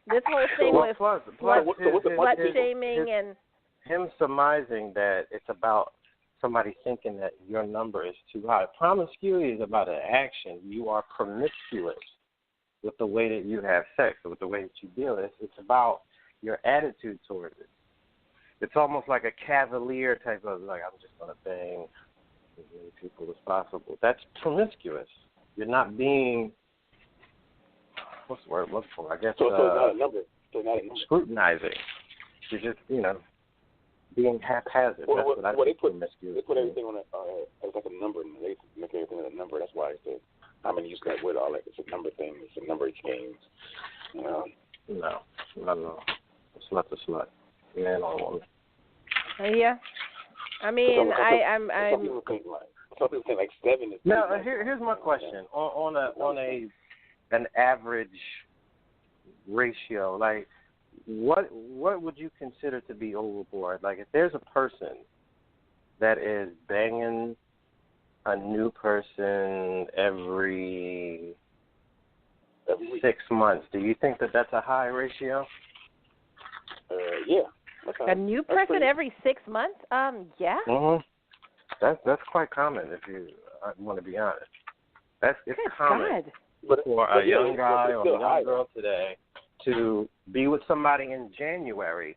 Speaker 2: This whole thing with slut-shaming and
Speaker 1: him surmising that it's about somebody thinking that your number is too high. Promiscuity is about an action. You are promiscuous with the way that you have sex, or with the way that you deal. It's about your attitude towards it. It's almost like a cavalier type of, like, I'm just going to bang as many people as possible. That's promiscuous. You're not being, what's the word I'm looking for? I guess
Speaker 3: so it's not a number. So not a number.
Speaker 1: Scrutinizing. You're just, being haphazard.
Speaker 3: Well,
Speaker 1: that's what I think promiscuous.
Speaker 3: They put everything on it's like a number, and they make everything a number. That's why I said how many you slept with, all that. It's a number thing. It's a number games.
Speaker 1: No. A slut's a slut. Man or woman.
Speaker 2: Yeah. I mean,
Speaker 3: some people think like 7 is.
Speaker 1: Now, here's my question. On an average ratio, like, what would you consider to be overboard? Like, if there's a person that is banging a new person every 6 months, do you think that that's a high ratio?
Speaker 3: Yeah.
Speaker 2: A new person every 6 months? Yeah.
Speaker 1: Mhm. That's quite common if you want to be honest. It's common for a young guy or a young girl today to be with somebody in January,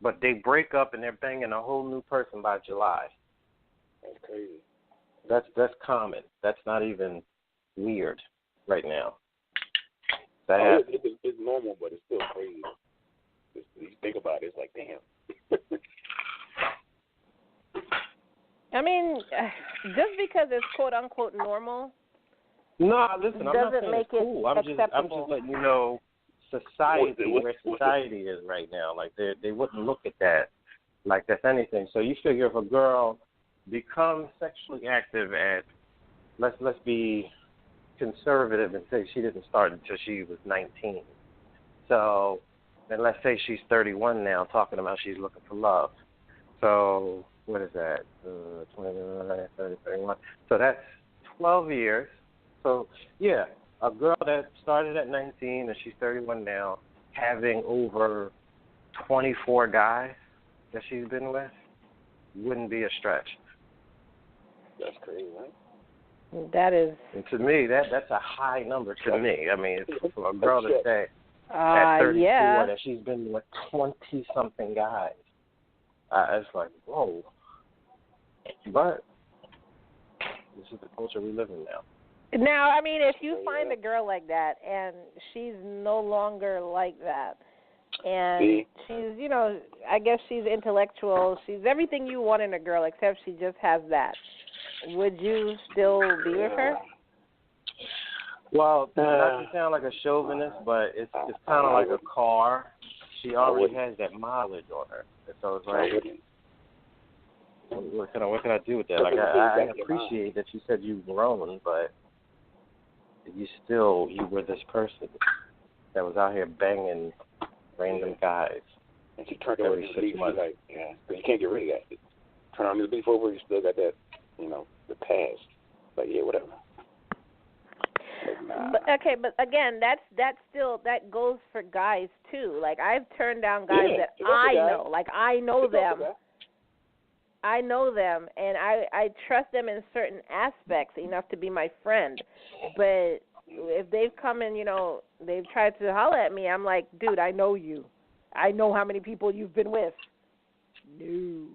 Speaker 1: but they break up and they're banging a whole new person by July.
Speaker 3: That's crazy.
Speaker 1: That's common. That's not even weird right now.
Speaker 3: It's normal, but it's still crazy. You think about it, it's like, damn.
Speaker 2: I mean, just because it's quote unquote normal.
Speaker 1: No, listen, I'm not saying
Speaker 2: make
Speaker 1: it's cool. I'm just letting you know where society is right now. Like they wouldn't look at that like that's anything. So you figure if a girl becomes sexually active at, let's be conservative and say she didn't start until she was 19. So then let's say she's 31 now, talking about she's looking for love. So what is that? 29, 30, 31. So that's 12 years. So, yeah, a girl that started at 19 and she's 31 now, having over 24 guys that she's been with, wouldn't be a stretch.
Speaker 3: That's crazy, right?
Speaker 2: That is.
Speaker 1: And to me, that's a high number to me. I mean, it's for a girl to say at 34 that she's been with 20-something guys. It's like, whoa. But this is the culture we live in now.
Speaker 2: Now, I mean, if you find a girl like that and she's no longer like that, and she's, I guess she's intellectual, she's everything you want in a girl except she just has that, would you still be with her?
Speaker 1: Well, not to sound like a chauvinist, but it's kind of like a car. she already has that mileage on her. And so it's like, what can I do with that? Like, I appreciate that you said you've grown, but you were this person that was out here banging random guys.
Speaker 3: And she turned over to the leaf, like, but you can't get rid of that. Turn on the leaf over, you still got that, the past. But yeah, whatever. Nah.
Speaker 2: But again, that's still, that goes for guys too. Like, I've turned down guys that I know. Like, I know them. I know them, and I trust them in certain aspects enough to be my friend. But if they've come and, they've tried to holler at me, I'm like, dude, I know you. I know how many people you've been with. No.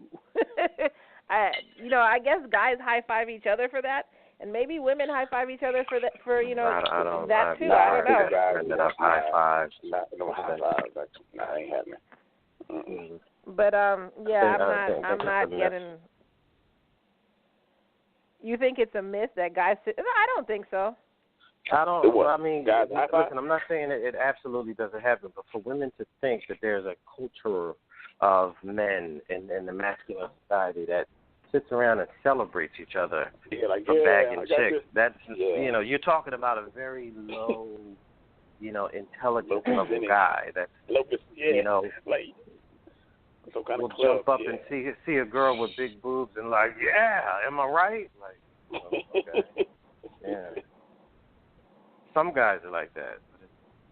Speaker 2: I guess guys high-five each other for that. And maybe women high-five each other for that, that too. I don't know.
Speaker 1: I've high-fived.
Speaker 3: No high-fives. Nah, ain't happening. Mm-mm.
Speaker 2: But, I'm not getting... You think it's a myth that guys... No, I don't think so.
Speaker 1: I don't...
Speaker 3: What?
Speaker 1: I mean,
Speaker 3: guys,
Speaker 1: listen, I'm not saying it absolutely doesn't happen, but for women to think that there's a culture of men in the masculine society that sits around and celebrates each other for bagging chicks. That's you're talking about a very low, intelligent level guy. That's
Speaker 3: like some kind
Speaker 1: will
Speaker 3: of club,
Speaker 1: jump up and see a girl with big boobs and like, am I right? Like, okay, yeah. Some guys are like that.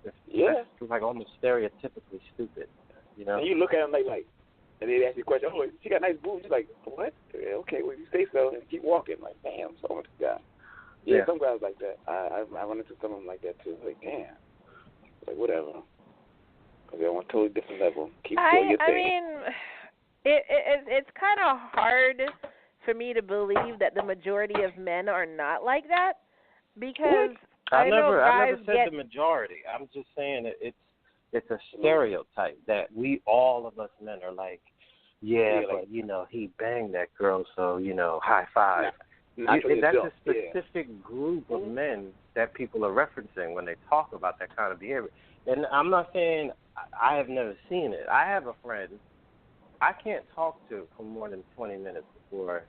Speaker 1: It's like almost stereotypically stupid.
Speaker 3: And you look at them like. And they ask you a question, she got nice boobs. You're like, what? Yeah, okay, well, you say so, and keep walking. Like, damn, so much guy. Yeah, some guys like that. I run into some of them like that, too. Like, damn. Like, whatever. Because they're on a totally different level. Keep doing your thing.
Speaker 2: I mean, it's kind of hard for me to believe that the majority of men are not like that. Because I never said
Speaker 1: the majority. I'm just saying it's a stereotype that all of us men are like, but, he banged that girl, so, high five. That's a specific group of men that people are referencing when they talk about that kind of behavior. And I'm not saying I have never seen it. I have a friend I can't talk to for more than 20 minutes before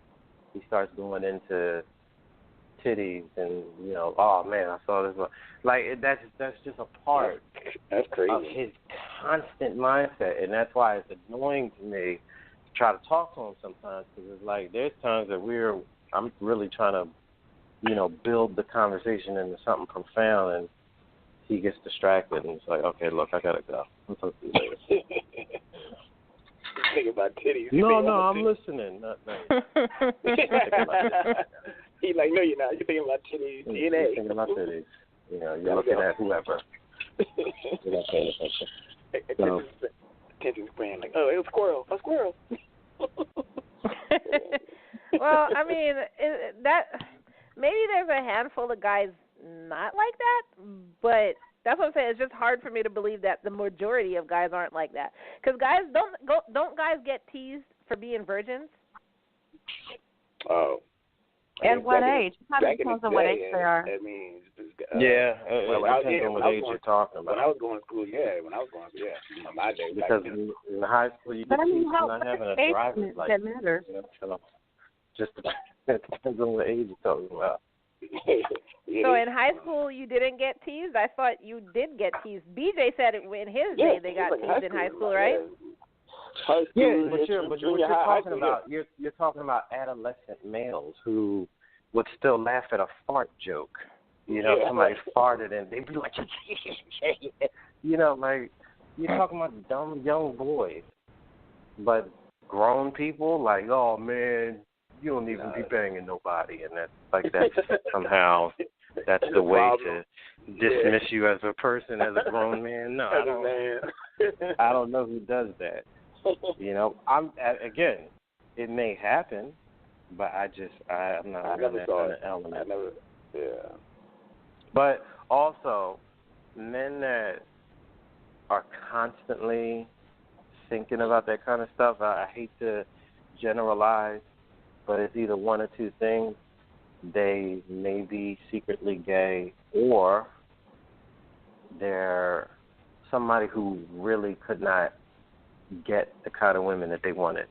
Speaker 1: he starts going into titties and, oh, man, I saw this one. Like, that's just a part
Speaker 3: That's crazy.
Speaker 1: of his constant mindset, and that's why it's annoying to me to try to talk to him sometimes, because it's like there's times that I'm really trying to, build the conversation into something profound, and he gets distracted, and it's like, okay, look, I got to go. I'm talking to you later.
Speaker 3: Think about titties.
Speaker 1: No, I'm listening. No.
Speaker 3: He's like, no, you're not. You're thinking about titties.
Speaker 1: You're thinking about titties. You're looking at whoever. You're not paying attention.
Speaker 3: Attention span. Like, oh, it was a squirrel.
Speaker 2: Well, I mean, maybe there's a handful of guys not like that, but that's what I'm saying. It's just hard for me to believe that the majority of guys aren't like that. Because guys don't guys get teased for being virgins?
Speaker 3: Oh.
Speaker 4: At what age? It kind of depends on what age they are.
Speaker 3: I mean,
Speaker 1: it depends on what age you're talking about.
Speaker 3: When I was going to school, my day.
Speaker 1: Because in high school, you get teased for not having a driver's license.
Speaker 4: That matters.
Speaker 1: Just it depends on what age you're talking about.
Speaker 2: So in high school, you didn't get teased? I thought you did get teased. BJ said in his day they got teased in high school, right?
Speaker 3: High school,
Speaker 1: yeah, but you're talking about you're talking about adolescent males who would still laugh at a fart joke. Somebody farted and they'd be like, like you're talking about dumb young boys, but grown people like, oh man, you don't even be banging nobody, and that's somehow that's the way to dismiss you as a person, as a grown man. No, I don't know who does that. Again, it may happen, but I'm not really an element. But also, men that are constantly thinking about that kind of stuff, I hate to generalize, but it's either one or two things. They may be secretly gay, or they're somebody who really could not get the kind of women that they wanted.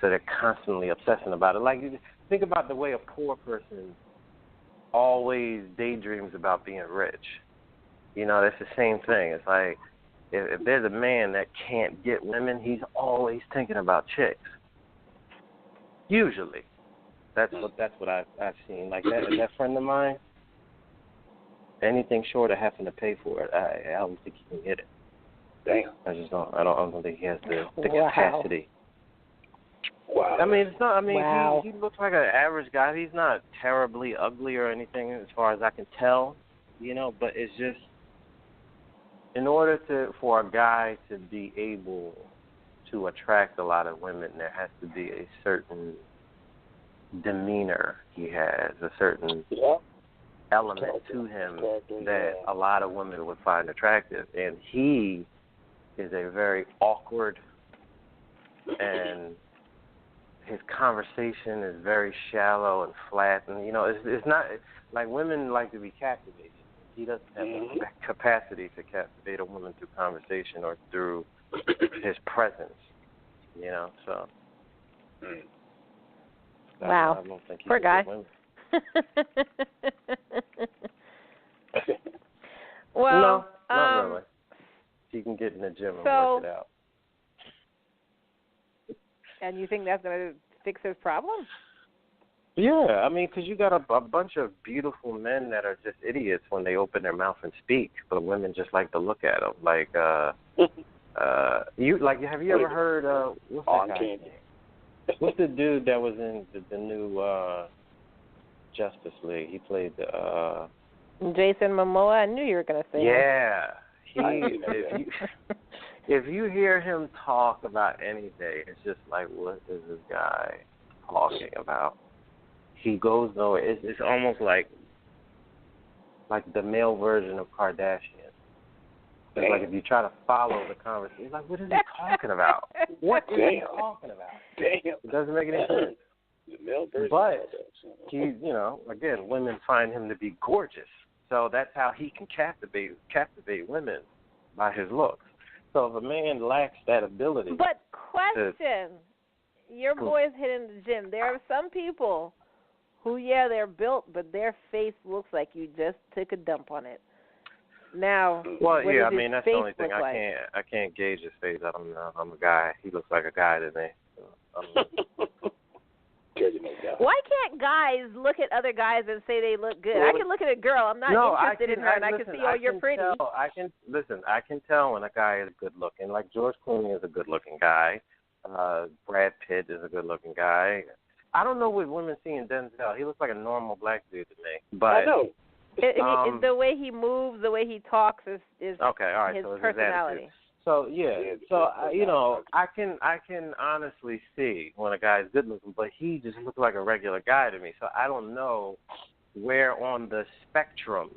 Speaker 1: So they're constantly obsessing about it. Like, think about the way a poor person always daydreams about being rich. You know, that's the same thing. It's like if there's a man that can't get women, he's always thinking about chicks. Usually. That's what I've seen. Like that friend of mine, anything short of having to pay for it, I don't think he can get it.
Speaker 3: Damn.
Speaker 1: I don't think he has the capacity.
Speaker 3: Wow.
Speaker 1: I mean, it's not. I mean,
Speaker 2: wow.
Speaker 1: he looks like an average guy. He's not terribly ugly or anything, as far as I can tell. You know, but it's just in order for a guy to be able to attract a lot of women, there has to be a certain demeanor he has, a certain element to him that a lot of women would find attractive. And he is a very awkward, and his conversation is very shallow and flat. And, you know, it's not like women like to be captivated. He doesn't have the capacity to captivate a woman through conversation or through his presence, you know, so.
Speaker 2: Wow.
Speaker 1: I don't think
Speaker 2: poor guy. Well,
Speaker 1: no, not really. He can get in the gym and work it out.
Speaker 2: And you think that's going to fix his problem?
Speaker 1: Yeah, I mean, because you got a bunch of beautiful men that are just idiots when they open their mouth and speak, but women just like to look at them. Like, have you ever heard? What's that guy's name? What's the dude that was in the new Justice League? He played the.
Speaker 2: Jason Momoa. I knew you were going to say that.
Speaker 1: Yeah, if you hear him talk about anything, it's just like, what is this guy talking about? He goes nowhere. It's almost like the male version of Kardashian. It's like if you try to follow the conversation, it's like, what is he talking about? What is he talking about?
Speaker 3: Damn.
Speaker 1: It doesn't make any sense.
Speaker 3: The male version
Speaker 1: but he, you know, again, women find him to be gorgeous, so that's how he can captivate women by his looks. So if a man lacks that ability,
Speaker 2: but question, your boy's hitting the gym. There are some people who, they're built, but their face looks like you just took a dump on it. Now,
Speaker 1: well, yeah, I mean, that's the only thing
Speaker 2: like?
Speaker 1: I can't gauge his face. I don't know. I'm a guy. He looks like a guy to me. So,
Speaker 2: why can't guys look at other guys and say they look good? I can look at a girl. I'm not interested in her, and I can see, you're pretty.
Speaker 1: I can tell when a guy is good looking. Like George Clooney is a good looking guy. Brad Pitt is a good looking guy. I don't know what women see in Denzel. He looks like a normal black dude to me. But
Speaker 3: I know.
Speaker 2: The way he moves, the way he talks is
Speaker 1: okay. All right,
Speaker 2: his
Speaker 1: so it's
Speaker 2: personality.
Speaker 1: His attitude. So you know, I can honestly see when a guy is good looking, but he just looks like a regular guy to me. So I don't know where on the spectrum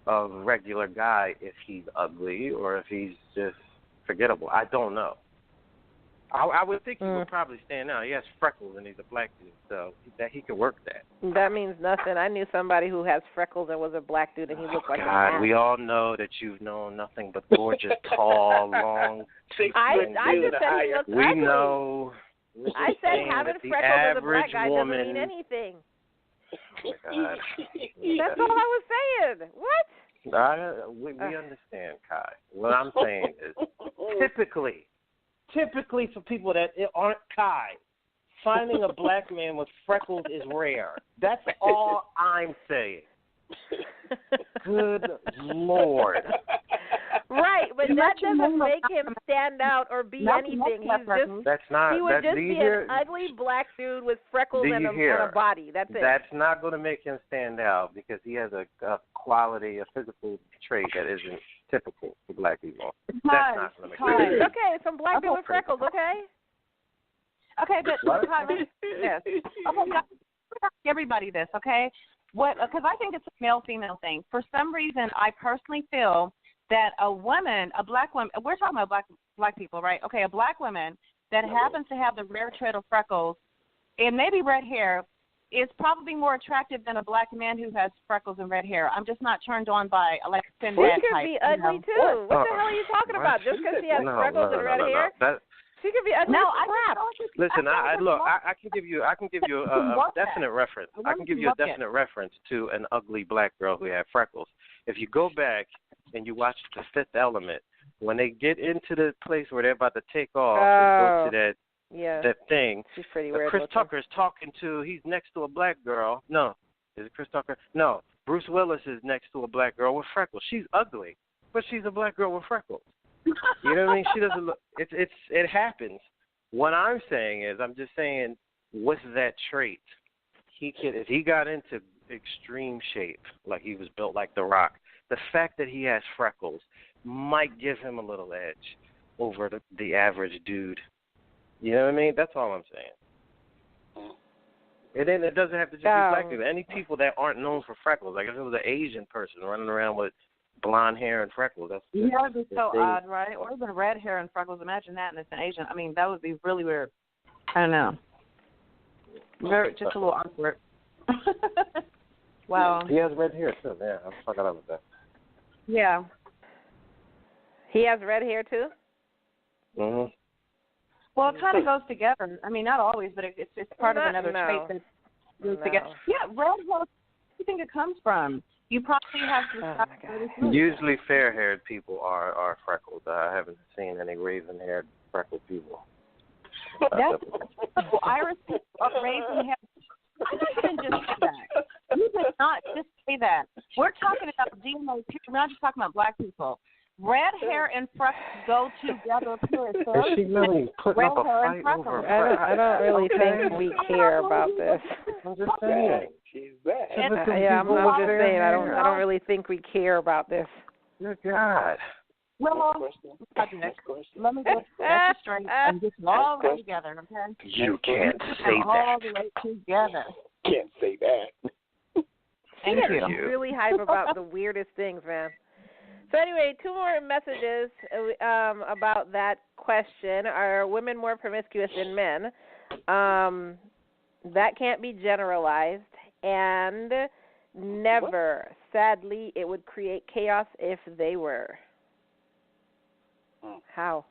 Speaker 1: of regular guy if he's ugly or if he's just forgettable. I don't know. I would think he would probably stand out. He has freckles and he's a black dude, so that he could work that.
Speaker 2: That means nothing. I knew somebody who has freckles and was a black dude, and he looked like
Speaker 1: God,
Speaker 2: a
Speaker 1: we all know that you've known nothing but gorgeous, tall, long.
Speaker 2: I just said he looked ugly.
Speaker 1: We know.
Speaker 2: I said having freckles as a black guy doesn't mean anything.
Speaker 1: Oh my God.
Speaker 2: That's all I was saying. What?
Speaker 1: We understand, Kai. What I'm saying is typically for people that aren't Kai, finding a black man with freckles is rare. That's all I'm saying. Good Lord.
Speaker 2: Right, but that doesn't make him stand out or be anything. He would just be an ugly black dude with freckles and a body. That's it.
Speaker 1: That's not going to make him stand out because he has a quality, a physical trait that isn't typical for black people. That's not going to make him stand out.
Speaker 2: Okay, some black dude with freckles, okay?
Speaker 4: Okay, but yes. Okay, guys, everybody this, okay? Because I think it's a male-female thing. For some reason, I personally feel that a black woman, we're talking about black people, right? Okay, a black woman that happens to have the rare trait of freckles and maybe red hair is probably more attractive than a black man who has freckles and red hair. I'm just not turned on by like a thin dad
Speaker 2: She could
Speaker 4: type.
Speaker 2: be ugly too. What the hell are you talking about? Just because she has freckles and red hair? She could be ugly.
Speaker 4: No,
Speaker 2: crap.
Speaker 1: Listen, I can give you a definite reference. I can give you a definite reference to an ugly black girl who had freckles. If you go back and you watch The Fifth Element, when they get into the place where they're about to take off and go to that thing,
Speaker 2: she's pretty weird.
Speaker 1: Chris Tucker's talking to. He's next to a black girl. No, is it Chris Tucker? No, Bruce Willis is next to a black girl with freckles. She's ugly, but she's a black girl with freckles. You know what I mean? She doesn't look. It happens. What I'm saying is, I'm just saying, what's that trait? If he got into extreme shape, like he was built like The Rock, the fact that he has freckles might give him a little edge over the average dude. You know what I mean? That's all I'm saying. And then it doesn't have to just be black people. Any people that aren't known for freckles, like if it was an Asian person running around with blonde hair and freckles, that
Speaker 4: would be so odd, right? Or even red hair and freckles. Imagine that, and it's an Asian. I mean, that would be really weird. I don't know. Just a little awkward. Wow.
Speaker 1: He has red hair too. Yeah, I forgot about that.
Speaker 4: Yeah.
Speaker 2: He has red hair too.
Speaker 1: Mhm.
Speaker 4: Well, it kind of goes together. I mean, not always, but it's part of another trait that goes together. Yeah, red hair. Where do you think it comes from? You probably have to.
Speaker 1: Usually, fair-haired people are freckled. I haven't seen any raven-haired freckled people.
Speaker 4: That's Irish people are raven-haired. I'm not going to just say that. You did not just say that. We're talking about DNA. We're not just talking about black people. Red hair and freckles go together.
Speaker 1: Is she really putting up a fight over freckles?
Speaker 2: I don't really think we care about this.
Speaker 1: I'm just saying.
Speaker 3: She's bad.
Speaker 2: I'm just saying. I don't really think we care about this.
Speaker 1: Good God.
Speaker 4: Well, let me get that straight and get them all together, okay?
Speaker 1: You can't say that.
Speaker 4: All the way together.
Speaker 3: Can't say that.
Speaker 4: Thank you.
Speaker 2: Really hype about the weirdest things, man. So anyway, 2 more messages about that question. Are women more promiscuous than men? That can't be generalized. And never. Sadly, it would create chaos if they were. How?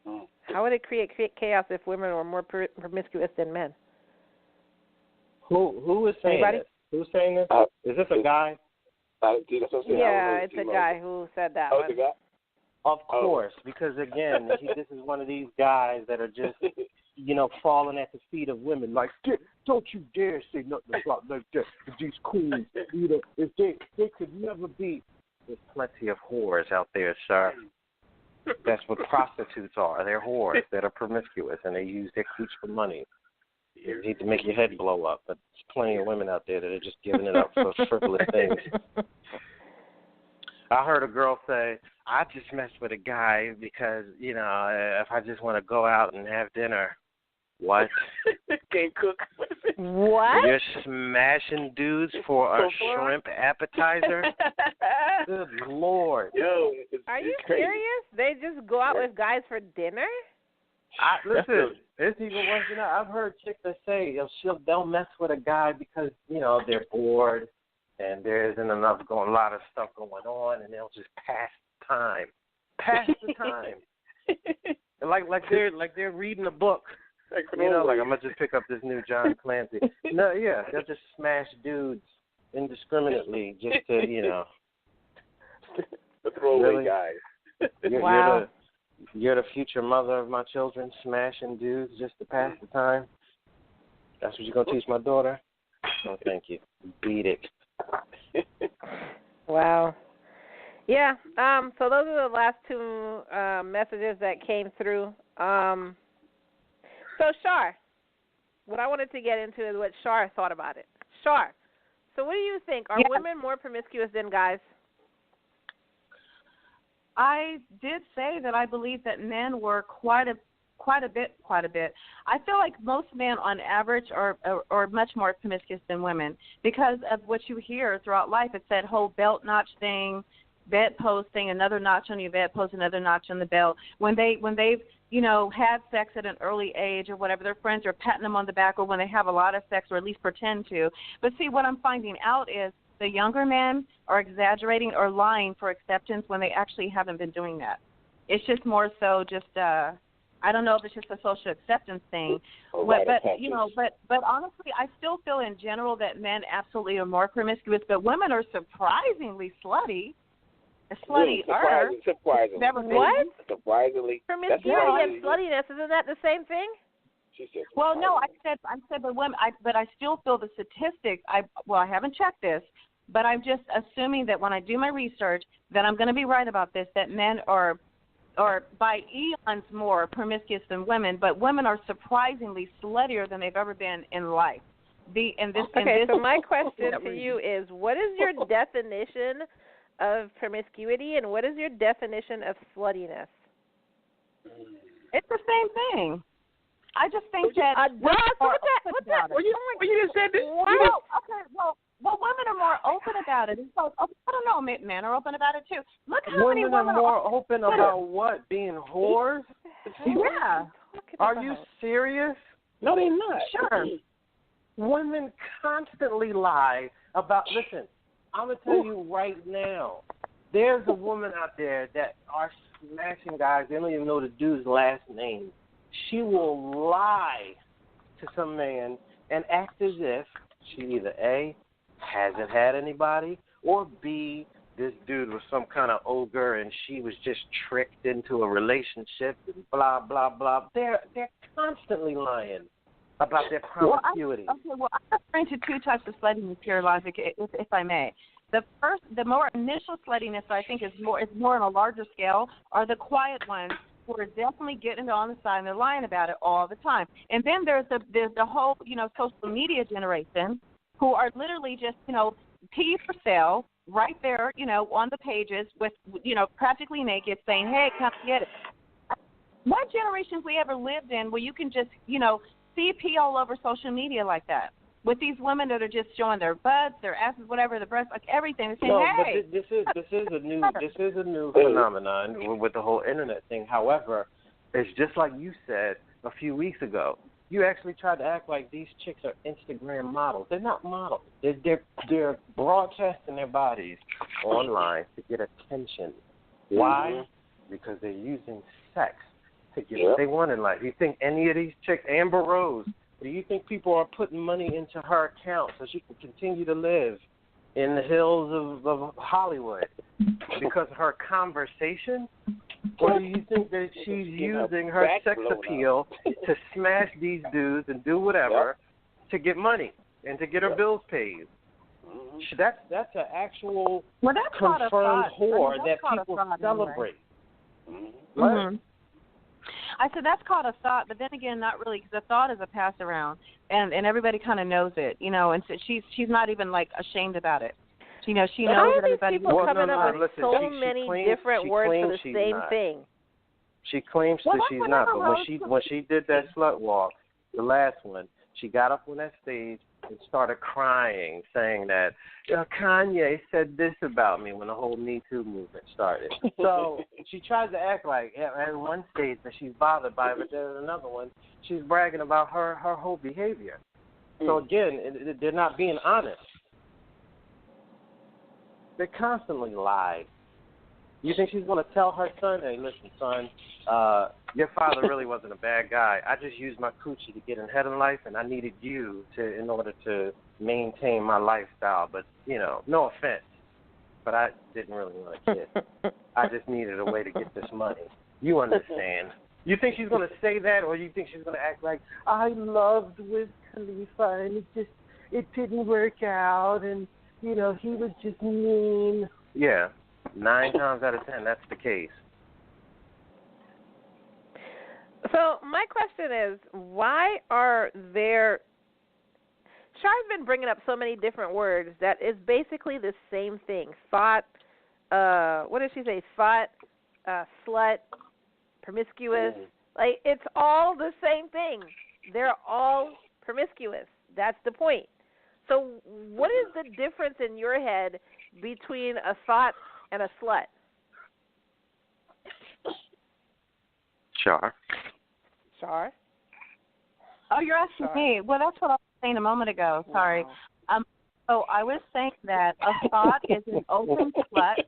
Speaker 2: How would it create chaos if women were more promiscuous than men?
Speaker 1: Who is saying this? Who's saying this? Is this a guy?
Speaker 2: Yeah, it's a guy who said that one.
Speaker 3: It's a guy?
Speaker 1: Of course, because again, this is one of these guys that are just, falling at the feet of women. Like, don't you dare say nothing about like that. These queens, if they could never be. There's plenty of whores out there, sir. That's what prostitutes are. They're whores that are promiscuous, and they use their cooch for money. You need to make your head blow up, but there's plenty of women out there that are just giving it up for frivolous things. I heard a girl say, I just mess with a guy because, if I just want to go out and have dinner. What?
Speaker 3: Can't cook.
Speaker 2: What?
Speaker 1: You're smashing dudes for a shrimp appetizer? Good Lord.
Speaker 3: Yo,
Speaker 2: are you serious? They just go out with guys for dinner?
Speaker 1: Listen, it's even worse than that. I've heard chicks that say they'll mess with a guy because, they're bored and there isn't a lot of stuff going on, and they'll just pass time. Pass the time. like they're reading a book. Like I'm gonna just pick up this new John Clancy. No, yeah, they'll just smash dudes indiscriminately just to,
Speaker 3: The throwaway
Speaker 1: really?
Speaker 3: guys.
Speaker 1: You're the future mother of my children, smashing dudes just to pass the time. That's what you're gonna teach my daughter? No, thank you. Beat it.
Speaker 2: Wow. Yeah. So those are the last 2 messages that came through. So, Char, what I wanted to get into is what Char thought about it. Char, so what do you think? Are women more promiscuous than guys?
Speaker 4: I did say that I believe that men were quite a bit. I feel like most men, on average, are much more promiscuous than women because of what you hear throughout life. It's that whole belt notch thing, bedposting, another notch on your bedpost, another notch on the belt. When they've had sex at an early age or whatever, their friends are patting them on the back, or when they have a lot of sex, or at least pretend to. But see, what I'm finding out is the younger men are exaggerating or lying for acceptance when they actually haven't been doing that. It's just more so just I don't know if it's just a social acceptance thing, but honestly, I still feel in general that men absolutely are more promiscuous, but women are surprisingly slutty. Surprisingly.
Speaker 2: What?
Speaker 3: Surprisingly.
Speaker 2: Promiscuity and sluttiness, isn't that the same thing?
Speaker 4: Well, no, I said but women. But I still feel the statistics. I haven't checked this, but I'm just assuming that when I do my research, that I'm going to be right about this. That men are by eons more promiscuous than women, but women are surprisingly sluttier than they've ever been in life.
Speaker 2: So my question to you is, what is your definition of promiscuity, and what is your definition of sluttiness?
Speaker 4: It's the same thing. I just think that
Speaker 2: what's that?
Speaker 3: Well, you just said this.
Speaker 4: Well, women are more open about it. So, I don't know, men are open about it too. Look how many
Speaker 1: women
Speaker 4: women
Speaker 1: are more open about what? Being whores?
Speaker 4: Yeah.
Speaker 1: Are you serious?
Speaker 3: No, they're not.
Speaker 4: Sure.
Speaker 1: Women constantly lie about. Listen, I'm gonna tell you right now. There's a woman out there that are smashing guys. They don't even know the dude's last name. She will lie to some man and act as if she either A, hasn't had anybody, or B, this dude was some kind of ogre and she was just tricked into a relationship and blah, blah, blah. They're constantly lying about their promiscuity.
Speaker 4: I'm referring to two types of sluttiness here, Logic, if I may. The more initial sluttiness, I think, is more on a larger scale, are the quiet ones who are definitely getting it on the side and they're lying about it all the time. And then there's the whole, social media generation who are literally just, pee for sale right there, on the pages with, practically naked saying, hey, come get it. What generation have we ever lived in where you can just, see pee all over social media like that? With these women that are just showing their butts, their asses, whatever, the breasts, like everything. They're saying, hey.
Speaker 1: But this is a new phenomenon with the whole internet thing. However, it's just like you said a few weeks ago. You actually tried to act like these chicks are Instagram models. They're not models. They're broadcasting their bodies online to get attention. Why? Mm-hmm. Because they're using sex to get what they want in life. You think any of these chicks, Amber Rose, do you think people are putting money into her account so she can continue to live in the hills of Hollywood because of her conversation? Or do you think that she's using her sex appeal to smash these dudes and do whatever to get money and to get her bills paid? That's an actual confirmed whore that people celebrate.
Speaker 4: Mm-hmm. I said that's called a thought, but then again, not really, because a thought is a pass around, and everybody kind of knows it, and so she's not even ashamed about it. She knows that everybody.
Speaker 2: People coming up with so many different words for the same thing.
Speaker 1: She claims that she's not, but when she did that slut walk, the last one, she got up on that stage and started crying, saying that Kanye said this about me when the whole Me Too movement started. So she tries to act like at one stage that she's bothered by it, but there's another one, she's bragging about her whole behavior. So again, they're not being honest. They constantly lie. You think she's going to tell her son, hey, listen, son, your father really wasn't a bad guy. I just used my coochie to get ahead in life, and I needed you in order to maintain my lifestyle. But, no offense, but I didn't really want a kid. I just needed a way to get this money. You understand. You think she's going to say that, or you think she's going to act like, I loved Wiz Khalifa, and it didn't work out, and, he was just mean. Yeah. 9 times out of 10, that's the case.
Speaker 2: So my question is, why are there... Char's been bringing up so many different words that is basically the same thing. Thought, what did she say? Thought, slut, promiscuous. It's all the same thing. They're all promiscuous. That's the point. So what is the difference in your head between a thought and a slut?
Speaker 1: Char.
Speaker 2: Char?
Speaker 4: Oh, you're asking me. Well, that's what I was saying a moment ago. Sorry.
Speaker 2: Wow.
Speaker 4: So I was saying that a thought is an open slut.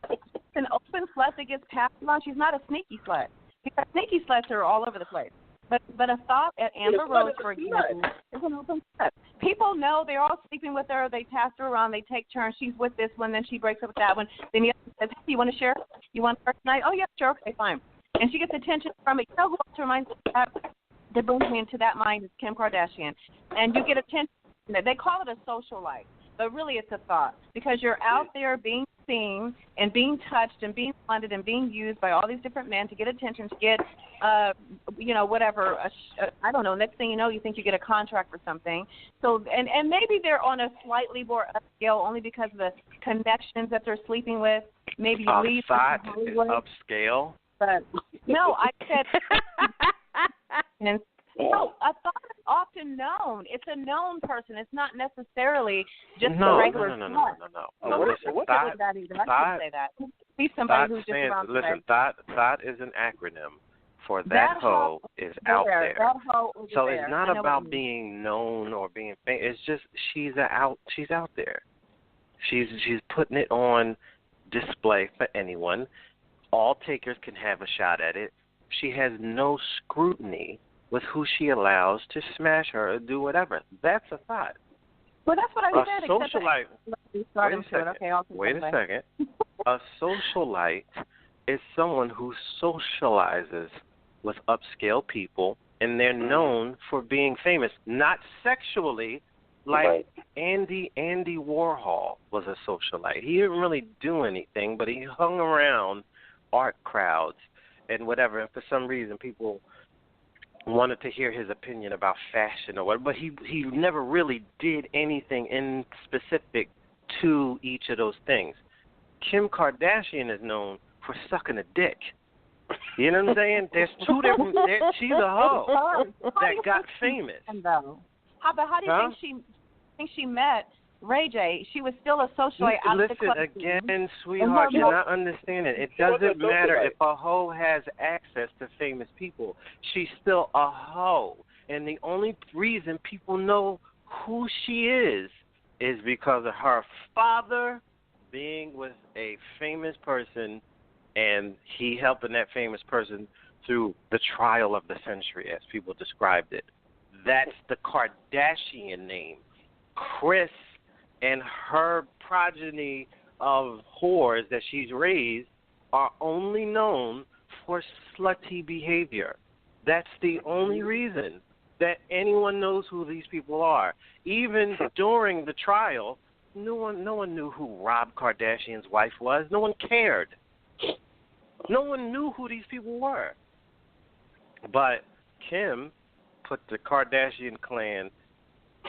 Speaker 4: It's an open slut that gets passed along. She's not a sneaky slut. Because sneaky sluts are all over the place. But a thought at Amber Rose, for example, is an open slut. People know they're all sleeping with her. They pass her around. They take turns. She's with this one, then she breaks up with that one. Then the other says, hey, you want to share? You want her tonight? Oh, yeah, sure. Okay, fine. And she gets attention from it. You know who else reminds me of that brings me into that mind is Kim Kardashian. And you get attention. They call it a socialite, but really it's a thought because you're out there being seen and being touched and being funded and being used by all these different men to get attention, to get, whatever. I don't know. Next thing you know, you think you get a contract for something. So, and maybe they're on a slightly more upscale only because of the connections that they're sleeping with. Maybe you leave.
Speaker 1: Thought is upscale.
Speaker 4: But no, I said. No, a thought is often known. It's a known person. It's not necessarily just a regular
Speaker 1: No.
Speaker 4: Listen, thought, I shouldn't say that. Be somebody who's just around.
Speaker 1: Listen, thought is an acronym for that hoe is out there.
Speaker 4: That hoe is
Speaker 1: so
Speaker 4: there.
Speaker 1: It's not about being known or being famous. It's just she's out there. She's putting it on display for anyone. All takers can have a shot at it. She has no scrutiny with who she allows to smash her or do whatever. That's a thought.
Speaker 4: Well, that's what I said.
Speaker 1: Socialite. Wait a second. A socialite is someone who socializes with upscale people, and they're known for being famous, not sexually. Like Andy Warhol was a socialite. He didn't really do anything, but he hung around art crowds and whatever. And for some reason, people wanted to hear his opinion about fashion or whatever, but he never really did anything in specific to each of those things. Kim Kardashian is known for sucking a dick. You know what I'm saying? There's two different. She's a hoe that got famous.
Speaker 4: How do you think she met Ray J? She was still a socialite out of the club.
Speaker 1: Listen again, sweetheart. You're not understanding. It doesn't matter if a hoe has access to famous people. She's still a hoe, and the only reason people know who she is because of her father being with a famous person, and he helping that famous person through the trial of the century, as people described it. That's the Kardashian name. Kris and her progeny of whores that she's raised are only known for slutty behavior. That's the only reason that anyone knows who these people are. Even during the trial, no one knew who Rob Kardashian's wife was. No one cared. No one knew who these people were. But Kim put the Kardashian clan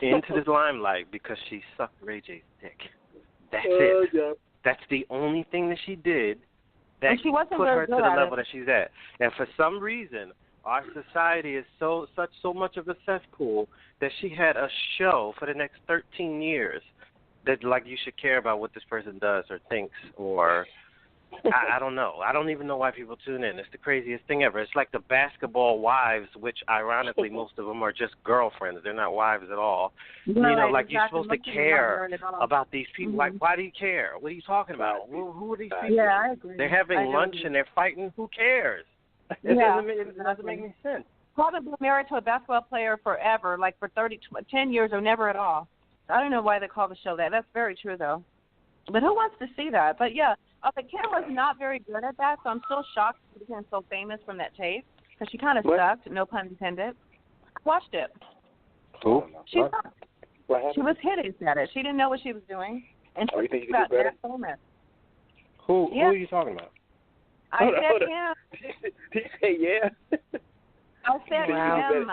Speaker 1: into the limelight because she sucked Ray J's dick. That's it. Yeah. That's the only thing that she did that put her to the level that she's at. And for some reason, our society is so much of a cesspool that she had a show for the next 13 years that like you should care about what this person does or thinks or I don't know. I don't even know why people tune in. It's the craziest thing ever. It's like the basketball wives, which ironically most of them are just girlfriends. They're not wives at all.
Speaker 4: Right,
Speaker 1: like you're supposed to care about these people. Like, why do you care? What are you talking about? Who are these people?
Speaker 4: Yeah, I agree.
Speaker 1: They're having lunch and they're fighting. Who cares? It doesn't make any sense.
Speaker 4: Probably been married to a basketball player forever, like for 10 years or never at all. I don't know why they call the show that. That's very true, though. But who wants to see that? But, yeah. But Kim was not very good at that, so I'm still shocked she became so famous from that tape because she kind of sucked, no pun intended. I watched it.
Speaker 1: Who?
Speaker 4: She sucked. She was hideous at it. She didn't know what she was doing. And
Speaker 3: you think you
Speaker 4: got
Speaker 3: could do better?
Speaker 4: Famous.
Speaker 1: Who are you talking about?
Speaker 4: I said Kim.
Speaker 3: Did you say yeah?
Speaker 4: I said Kim.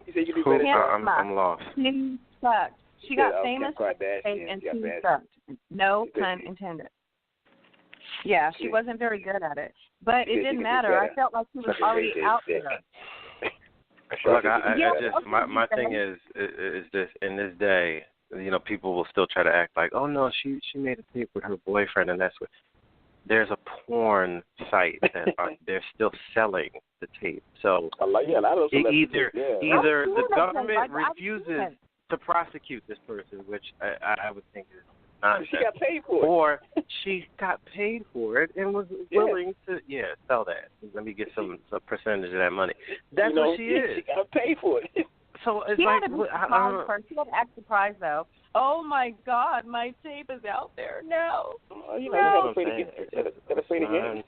Speaker 3: You said you do better?
Speaker 1: I'm lost.
Speaker 4: She sucked. She got famous and she sucked. No pun intended. Yeah, she wasn't very good at it. But it didn't matter. I felt like she was already out there.
Speaker 1: Look, my thing is this: in this day, people will still try to act like, oh no, she made a tape with her boyfriend, and that's what. there's a porn site that they're still selling the tape. So either the government refuses to prosecute this person, which I would think is nonsense.
Speaker 3: She got paid for it.
Speaker 1: Or she got paid for it and was willing to sell that. Let me get some percentage of that money. That's what she is.
Speaker 3: She got paid for it.
Speaker 1: So it's
Speaker 4: she
Speaker 1: like
Speaker 4: had to she had to act surprised though. Oh my God, my tape is out there. No.
Speaker 3: You gotta play the game.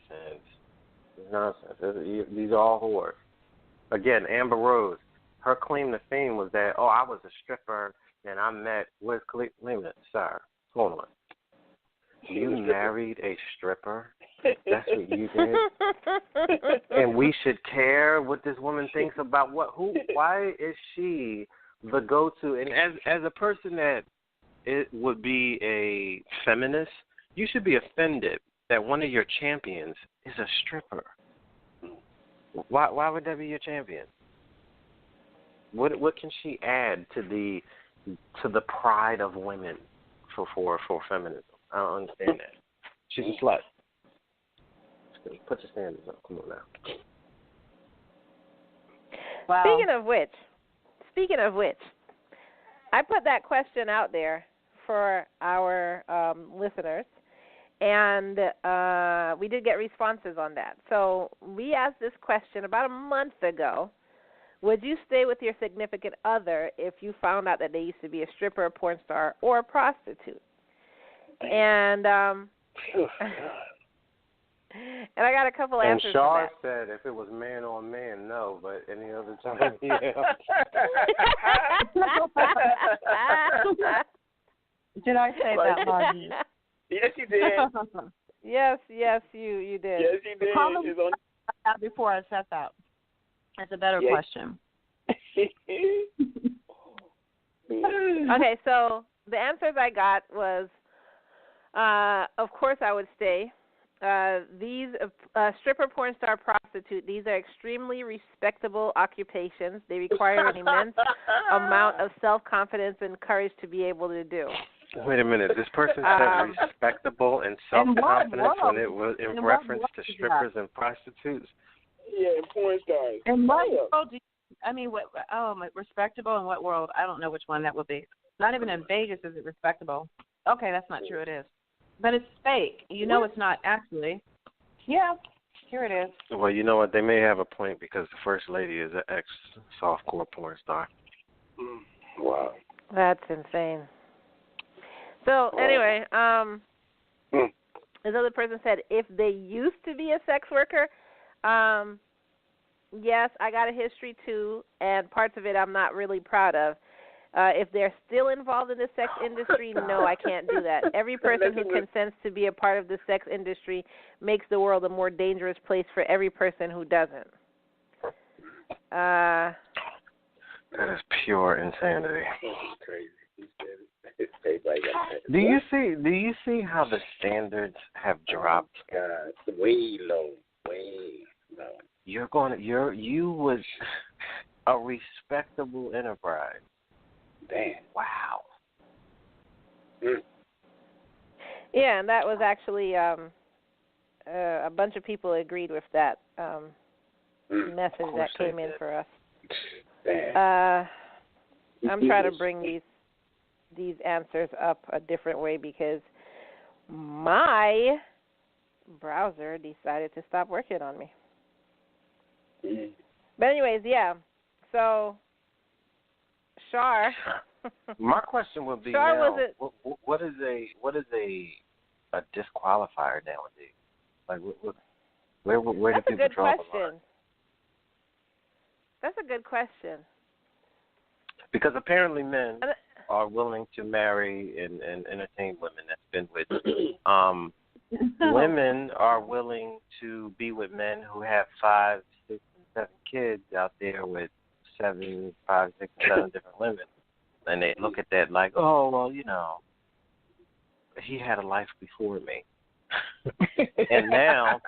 Speaker 1: Nonsense. These are all whores. Again, Amber Rose, her claim to fame was that, I was a stripper and I met, wait a minute, sir, hold on. You married a stripper? That's what you did? And we should care what this woman thinks about why is she the go-to? And as a person that would be a feminist, you should be offended that one of your champions is a stripper. Why would that be your champion? What can she add to the pride of women for feminism? I don't understand that. She's a slut. Put your standards up. Come on now.
Speaker 2: Wow. Speaking of which, I put that question out there for our listeners, and we did get responses on that. So we asked this question about a month ago. Would you stay with your significant other if you found out that they used to be a stripper, a porn star, or a prostitute? And and I got a couple answers.
Speaker 1: And Char said if it was man on man, no, but any other time, yeah.
Speaker 4: Did I say that, Margie?
Speaker 3: Yes, you did.
Speaker 2: yes, you did.
Speaker 3: Yes, you did.
Speaker 4: Before I said that. That's a better question.
Speaker 2: Okay, so the answers I got was, of course I would stay. These stripper, porn star, prostitute, these are extremely respectable occupations. They require an immense amount of self-confidence and courage to be able to do.
Speaker 1: Wait a minute. This person said respectable and self-confidence when it was in reference to strippers and prostitutes?
Speaker 3: Yeah, and porn stars.
Speaker 4: In what world do you, respectable in what world? I don't know which one that would be. Not even in Vegas is it respectable. Okay, that's not true. It is. But it's fake. You know it's not actually. Yeah, here it is.
Speaker 1: Well, you know what? They may have a point because the First Lady is an ex-softcore porn star.
Speaker 3: Wow.
Speaker 2: That's insane. So, anyway, this other person said if they used to be a sex worker, yes, I got a history too, and parts of it I'm not really proud of. If they're still involved in the sex industry, no, I can't do that. Every person who consents to be a part of the sex industry makes the world a more dangerous place for every person who doesn't.
Speaker 1: That is pure insanity.
Speaker 3: Crazy.
Speaker 1: Do you see how the standards have dropped?
Speaker 3: God, way low.
Speaker 1: You was a respectable enterprise.
Speaker 3: Damn.
Speaker 1: Wow.
Speaker 2: Yeah, and that was actually a bunch of people agreed with that message that came in for us. I'm trying to bring these answers up a different way because my browser decided to stop working on me. But anyways, yeah. So Char.
Speaker 1: My question would be
Speaker 2: Char,
Speaker 1: now,
Speaker 2: was it,
Speaker 1: what is a disqualifier nowadays? Like where do people draw the line?
Speaker 2: That's a good question.
Speaker 1: Because apparently men are willing to marry and entertain women that's been with women are willing to be with men who have 5, 6, and 7 kids out there with 7, 5, 6, 7 different women. And they look at that like, oh, well, he had a life before me. And now,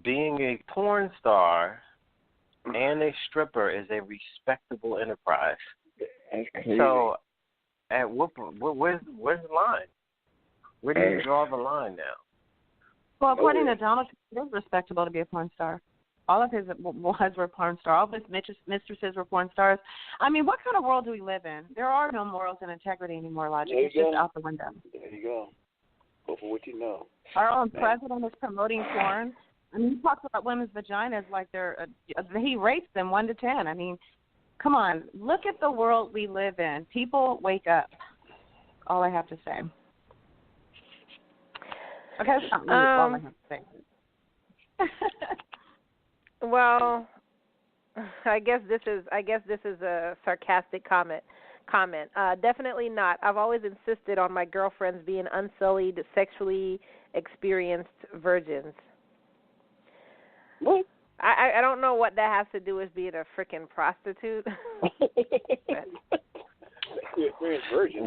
Speaker 1: being a porn star and a stripper is a respectable enterprise. So, at where's the line? Where do you draw the line now?
Speaker 4: Well, according to Donald Trump, it is respectable to be a porn star. All of his wives were porn stars. All of his mistresses were porn stars. I mean, what kind of world do we live in? There are no morals and integrity anymore, Logic. It's just out the window.
Speaker 3: There you go. Go for what you know.
Speaker 4: Our own president is promoting porn. I mean, he talks about women's vaginas like he rates them 1 to 10. I mean, come on. Look at the world we live in. People, wake up. All I have to say. Okay, that's not all I have to say.
Speaker 2: Well, I guess this is a sarcastic comment. Definitely not. I've always insisted on my girlfriends being unsullied, sexually experienced virgins.
Speaker 3: What?
Speaker 2: I don't know what that has to do with being a freaking prostitute.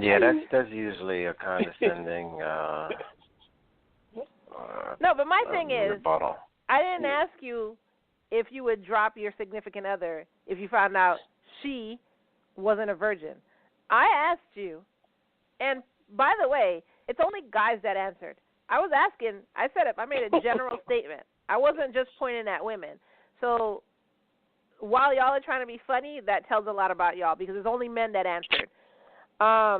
Speaker 1: Yeah, that's usually a condescending.
Speaker 2: No, but my thing is,
Speaker 1: rebuttal.
Speaker 2: I didn't ask you if you would drop your significant other if you found out she wasn't a virgin. I asked you, and by the way, it's only guys that answered. I was asking, I made a general statement. I wasn't just pointing at women. So while y'all are trying to be funny, that tells a lot about y'all because it's only men that answered. I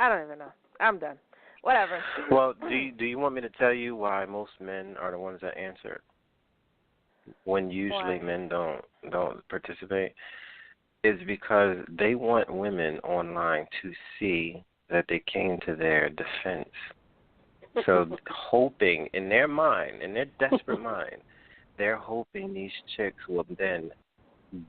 Speaker 2: don't even know. I'm done. Whatever.
Speaker 1: Well, do you want me to tell you why most men are the ones that answer when usually men don't participate? It's because they want women online to see that they came to their defense. So hoping in their mind, in their desperate mind, they're hoping these chicks will then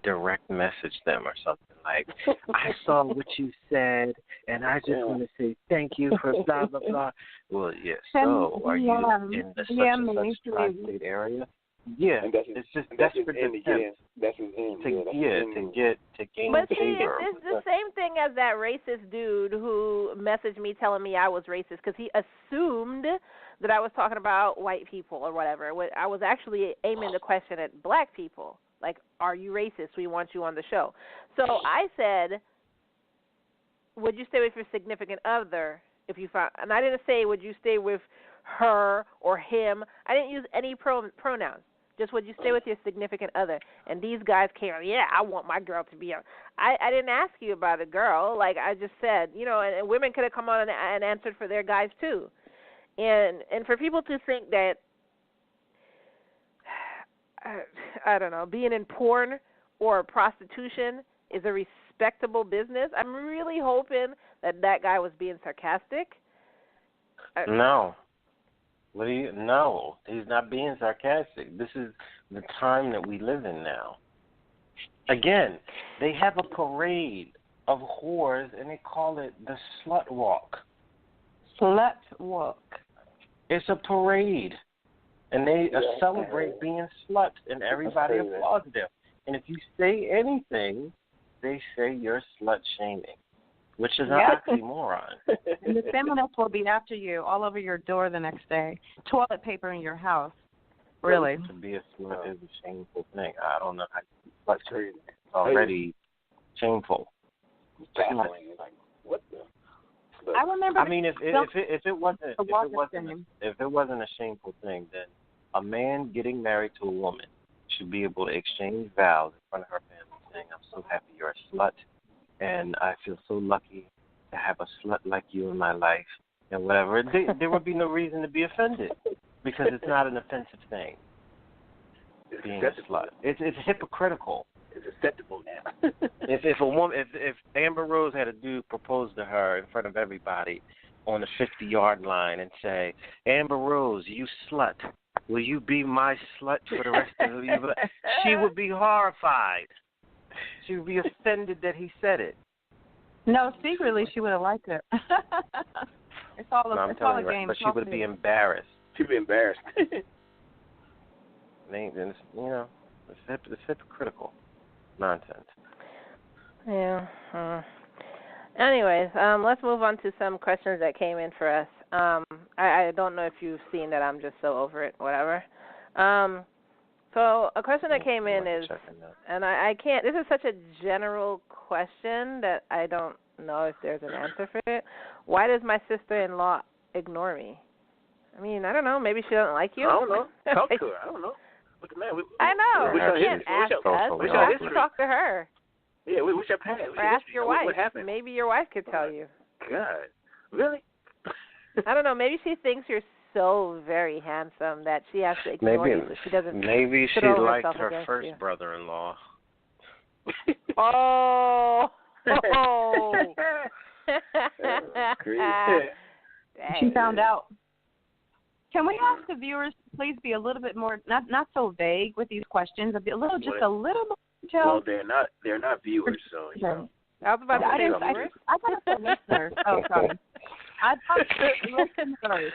Speaker 1: direct message them or something like, I saw what you said, and I just want to say thank you for blah, blah, blah. Well, yes, so are you in the such and such tri-state area? Yeah, it's just desperate to gain
Speaker 2: But see,
Speaker 1: favor.
Speaker 2: it's the same thing as that racist dude who messaged me telling me I was racist because he assumed that I was talking about white people or whatever. I was actually aiming the question at black people. Like, are you racist? We want you on the show. So I said, would you stay with your significant other if you found, and I didn't say would you stay with her or him. I didn't use any pronouns. Just would you stay with your significant other? And these guys came, yeah, I want my girl to be a. I didn't ask you about a girl. Like I just said, and women could have come on and answered for their guys too. And for people to think that, I don't know, being in porn or prostitution is a respectable business, I'm really hoping that guy was being sarcastic.
Speaker 1: No. No, he's not being sarcastic. This is the time that we live in now. Again, they have a parade of whores, and they call it the slut walk.
Speaker 4: Slut walk.
Speaker 1: It's a parade, and they celebrate being sluts, and everybody applauds them. And if you say anything, they say you're slut-shaming, which is an oxymoron.
Speaker 4: And the feminists will be after you all over your door the next day. Toilet paper in your house. Really.
Speaker 1: To be a slut is a shameful thing. I don't know how you slut shame. It's already shameful.
Speaker 3: Baffling. Like, what the?
Speaker 4: I remember.
Speaker 1: I mean, if it wasn't a shameful thing, then a man getting married to a woman should be able to exchange vows in front of her family, saying, "I'm so happy you're a slut, and I feel so lucky to have a slut like you in my life," and whatever. There would be no reason to be offended because it's not an offensive thing. Being a slut, it's hypocritical.
Speaker 3: It's acceptable now.
Speaker 1: if Amber Rose had a dude propose to her in front of everybody on the 50-yard line and say, "Amber Rose, you slut, will you be my slut for the rest of the year?" She would be horrified. She would be offended that he said it.
Speaker 4: No, secretly she would have liked it. It's all a game.
Speaker 1: But she would be embarrassed.
Speaker 3: She'd be embarrassed.
Speaker 1: It's hypocritical nonsense.
Speaker 2: Yeah. Anyways, let's move on to some questions that came in for us. I don't know if you've seen that I'm just so over it, whatever. So a question that came in is, and I can't, this is such a general question that I don't know if there's an answer for it. Why does my sister-in-law ignore me? I mean, I don't know. Maybe she doesn't like you.
Speaker 3: I don't know. Talk to her. I don't know.
Speaker 2: I know. You can't ask us. You have to talk to her.
Speaker 3: Yeah, what's your past?
Speaker 2: Or ask your wife.
Speaker 3: What happened?
Speaker 2: Maybe your wife could tell you.
Speaker 3: God. Really?
Speaker 2: I don't know. Maybe she thinks you're so very handsome that she has to ignore you. So she doesn't.
Speaker 1: Maybe she liked her first brother-in-law.
Speaker 2: Oh.
Speaker 4: She found out. Can we ask the viewers to please be a little bit more, not so vague with these questions, a little more detailed?
Speaker 3: Well, they're not viewers, so you know.
Speaker 2: I was about to say viewers.
Speaker 4: I thought it was listeners. Oh, sorry. I thought it was listeners.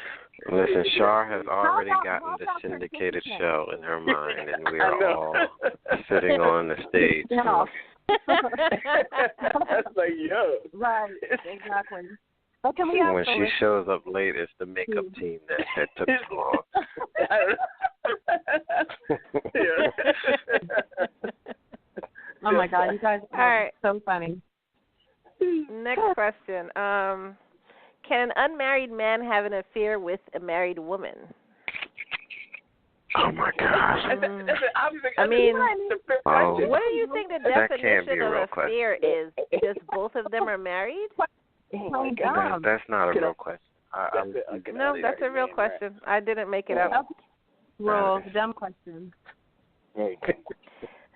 Speaker 1: Listen, Char has already gotten the syndicated show in her mind, and we are all sitting on the stage.
Speaker 4: Yeah.
Speaker 3: That's like, yo.
Speaker 4: Right, exactly. But can we
Speaker 1: when she shows up late, it's the makeup team that took so long.
Speaker 4: Oh my God, you guys are so funny.
Speaker 2: Next question. Can an unmarried man have an affair with a married woman?
Speaker 1: Oh my gosh.
Speaker 2: I mean, what do you think the definition of affair is? Just both of them are married?
Speaker 3: Oh my God.
Speaker 1: That's not a real question.
Speaker 2: No, that's a real question. I didn't make it up.
Speaker 4: Rules, dumb question.
Speaker 2: The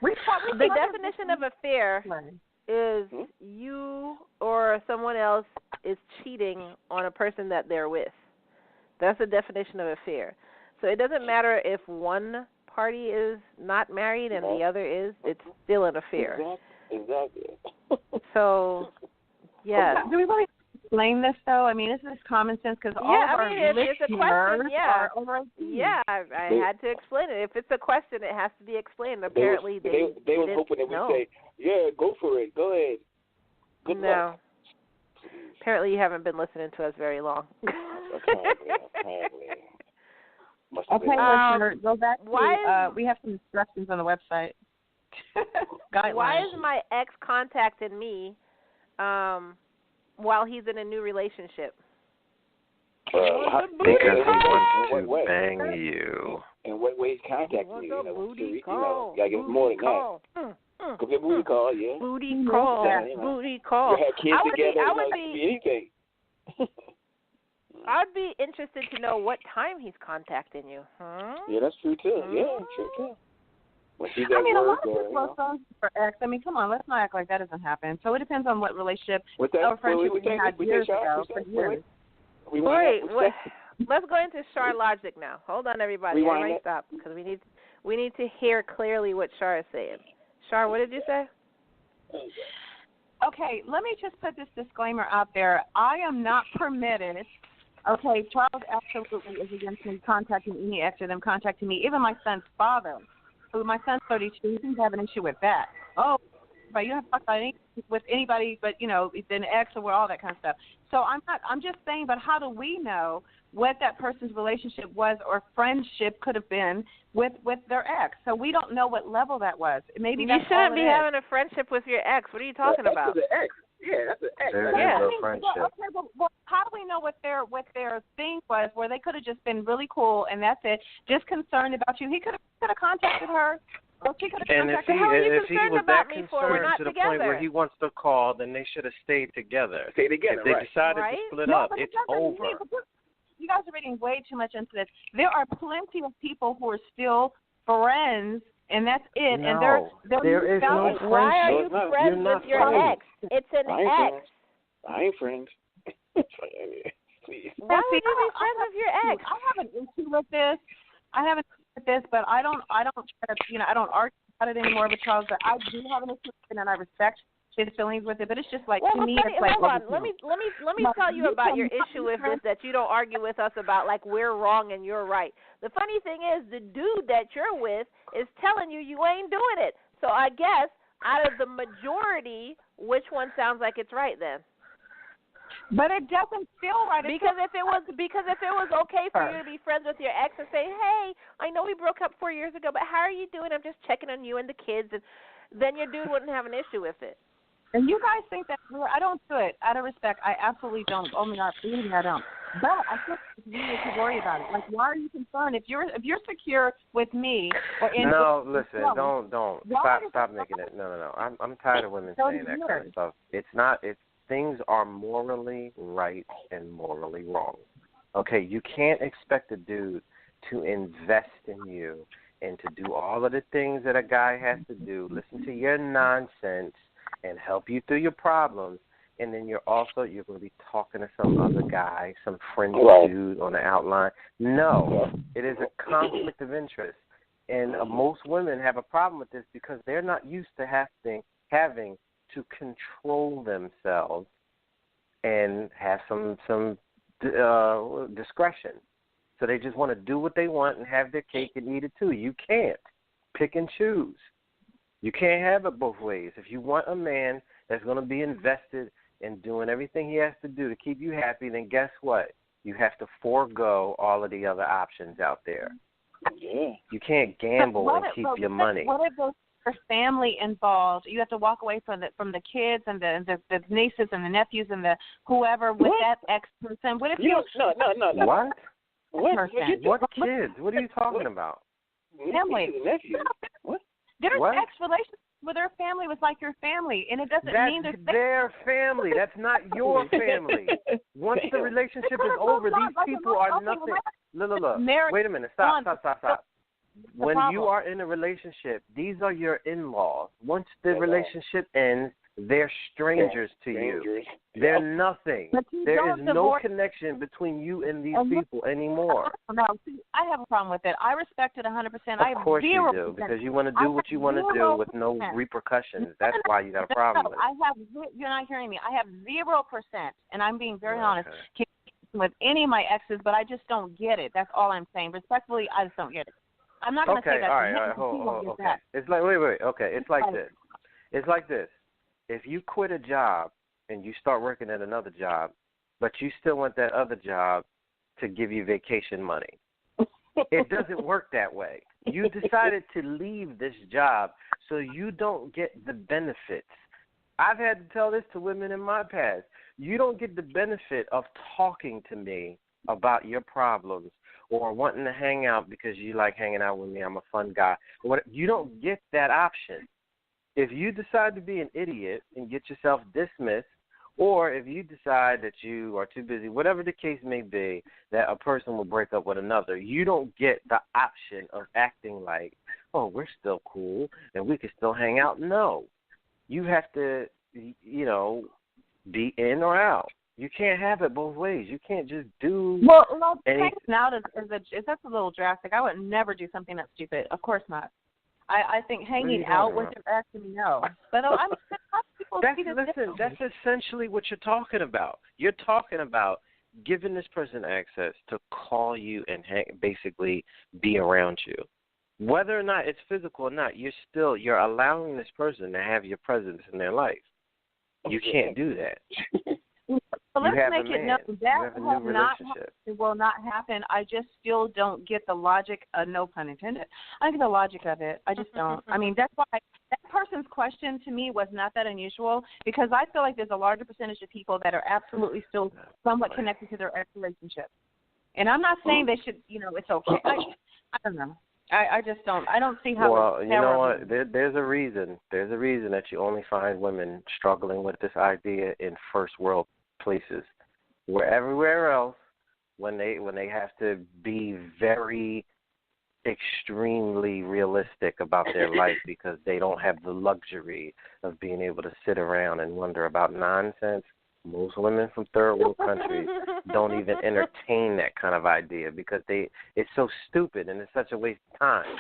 Speaker 2: definition of affair is you or someone else is cheating on a person that they're with. That's the definition of affair. So it doesn't matter if one party is not married and the other is, it's still an affair.
Speaker 3: Exactly.
Speaker 2: So, yeah.
Speaker 4: Do we really explain this, though? I mean, this is common sense because all of our
Speaker 2: it's a question,
Speaker 4: are over 18.
Speaker 2: Yeah, I had to explain it. If it's a question, it has to be explained. Apparently,
Speaker 3: they were hoping that we say, yeah, go for it. Go ahead. Good luck.
Speaker 2: Apparently, you haven't been listening to us very long.
Speaker 3: Apparently.
Speaker 4: Okay, listener, go back to, we have some instructions on the website.
Speaker 2: Why is my ex contacting me while he's in a new relationship?
Speaker 1: Because he wants to bang you.
Speaker 3: In what way he's contacting you? You gotta get more than that. Go get a booty call, yeah.
Speaker 2: Booty call. Booty call.
Speaker 3: You have kids together.
Speaker 2: I would be
Speaker 3: anything.
Speaker 2: I'd be interested to know what time he's contacting you.
Speaker 3: Yeah, that's true too. Yeah, true too.
Speaker 4: A lot of people are phones for ex. I mean, come on, let's not act like that doesn't happen. So it depends on what relationship or friendship we had years ago.
Speaker 2: Wait, let's go into Char logic now. Hold on, everybody. Everybody stop, because we need to hear clearly what Char is saying. Char, what did you say?
Speaker 4: Okay, let me just put this disclaimer out there. I am not permitted. Okay, Charles absolutely is against me contacting any ex or them contacting me. Even my son's father, who my son's 32, he doesn't have an issue with that. Oh, but you don't have to talk about with anybody but, an ex or all that kind of stuff. So I'm just saying, but how do we know what that person's relationship was or friendship could have been with their ex? So we don't know what level that was. Maybe
Speaker 2: you shouldn't be having a friendship with your ex. What are you talking about?
Speaker 3: That's an ex. Yeah, that's an ex.
Speaker 1: No friendship.
Speaker 4: Well, how do we know what their thing was where they could have just been really cool and that's it, just concerned about you? He could have contacted her.
Speaker 1: And if he was that concerned to the point where he wants to call, then they should have stayed together.
Speaker 3: Stay together,
Speaker 1: if they decided to split up, it's over.
Speaker 4: You guys are reading way too much into this. There are plenty of people who are still friends, and that's it.
Speaker 1: No,
Speaker 4: and
Speaker 1: there is no friendship.
Speaker 2: Why are you friends with your ex? It's an ex.
Speaker 3: I ain't friends.
Speaker 2: Please. Why would you be friends with your ex?
Speaker 4: I have an issue with this. But I don't try to, I don't argue about it anymore with Charles. But I do have an issue with it, and I respect his feelings with it. But it's just like to me, it's like.
Speaker 2: Hold on. Let me tell you about your issue with this that you don't argue with us about. Like we're wrong and you're right. The funny thing is, the dude that you're with is telling you ain't doing it. So I guess out of the majority, which one sounds like it's right then?
Speaker 4: But it doesn't feel right.
Speaker 2: Because if it was okay for you to be friends with your ex and say, hey, I know we broke up 4 years ago, but how are you doing? I'm just checking on you and the kids, and then your dude wouldn't have an issue with it.
Speaker 4: And you guys think that I don't do it out of respect. I absolutely don't. Oh my God, believe me, I don't. But I think you need to worry about it. Like, why are you concerned if you're secure with me or in?
Speaker 1: No, listen, don't stop making it. No. I'm tired of women saying that kind of stuff. It's not. Things are morally right and morally wrong. Okay, you can't expect a dude to invest in you and to do all of the things that a guy has to do, listen to your nonsense, and help you through your problems, and then you're going to be talking to some other guy, some friendly dude on the outline. No, it is a conflict of interest, and most women have a problem with this because they're not used to having to control themselves and have some discretion. So they just want to do what they want and have their cake and eat it too. You can't pick and choose. You can't have it both ways. If you want a man that's going to be invested in doing everything he has to do to keep you happy, then guess what? You have to forego all of the other options out there.
Speaker 3: Yeah.
Speaker 1: You can't gamble and keep your money.
Speaker 4: What if there's family involved? You have to walk away from the kids and the nieces and the nephews and the whoever with that ex person. What if
Speaker 3: No.
Speaker 1: What?
Speaker 3: What
Speaker 1: kids? What are you talking about?
Speaker 4: Family.
Speaker 3: Nephews. What?
Speaker 4: There's ex relationships where their family was like your family, and it doesn't mean
Speaker 1: that's their family. That's not your family. Once the relationship is over, these people are nothing. Look. Wait a minute. Stop. When you are in a relationship, these are your in-laws. Once the relationship ends, they're strangers to you. They're nothing. There is no connection between you and these people anymore.
Speaker 4: No, see, I have a problem with it. I respect it 100%.
Speaker 1: Of course you do, because you want to do what you want to do with no repercussions. That's why you got a problem with it.
Speaker 4: You're not hearing me. I have 0%, and I'm being very honest with any of my exes, but I just don't get it. That's all I'm saying. Respectfully, I just don't get it. I'm not going to say that.
Speaker 1: All right. Hold. Okay. It's like wait. Okay, it's like this. It's like this. If you quit a job and you start working at another job, but you still want that other job to give you vacation money, it doesn't work that way. You decided to leave this job so you don't get the benefits. I've had to tell this to women in my past. You don't get the benefit of talking to me about your problems or wanting to hang out because you like hanging out with me. I'm a fun guy. You don't get that option. If you decide to be an idiot and get yourself dismissed, or if you decide that you are too busy, whatever the case may be, that a person will break up with another, you don't get the option of acting like, oh, we're still cool and we can still hang out. No. You have to, be in or out. You can't have it both ways. You can't just do anything.
Speaker 4: Now that's a little drastic. I would never do something that stupid. Of course not. I think hanging out with your ex, no. But
Speaker 1: that's essentially what you're talking about. You're talking about giving this person access to call you and basically be around you. Whether or not it's physical or not, you're allowing this person to have your presence in their life. You can't do that.
Speaker 4: So let's make it known that will not happen. I just still don't get the logic, no pun intended. I don't get the logic of it. I just don't. I mean, that's why that person's question to me was not that unusual, because I feel like there's a larger percentage of people that are absolutely still somewhat connected to their ex relationship. And I'm not saying they should, it's okay. I don't know. I just don't. I don't see how.
Speaker 1: Well, you know what? There's a reason. There's a reason that you only find women struggling with this idea in first world places. Where everywhere else, when they have to be very extremely realistic about their life because they don't have the luxury of being able to sit around and wonder about nonsense. Most women from third world countries don't even entertain that kind of idea because it's so stupid and it's such a waste of time,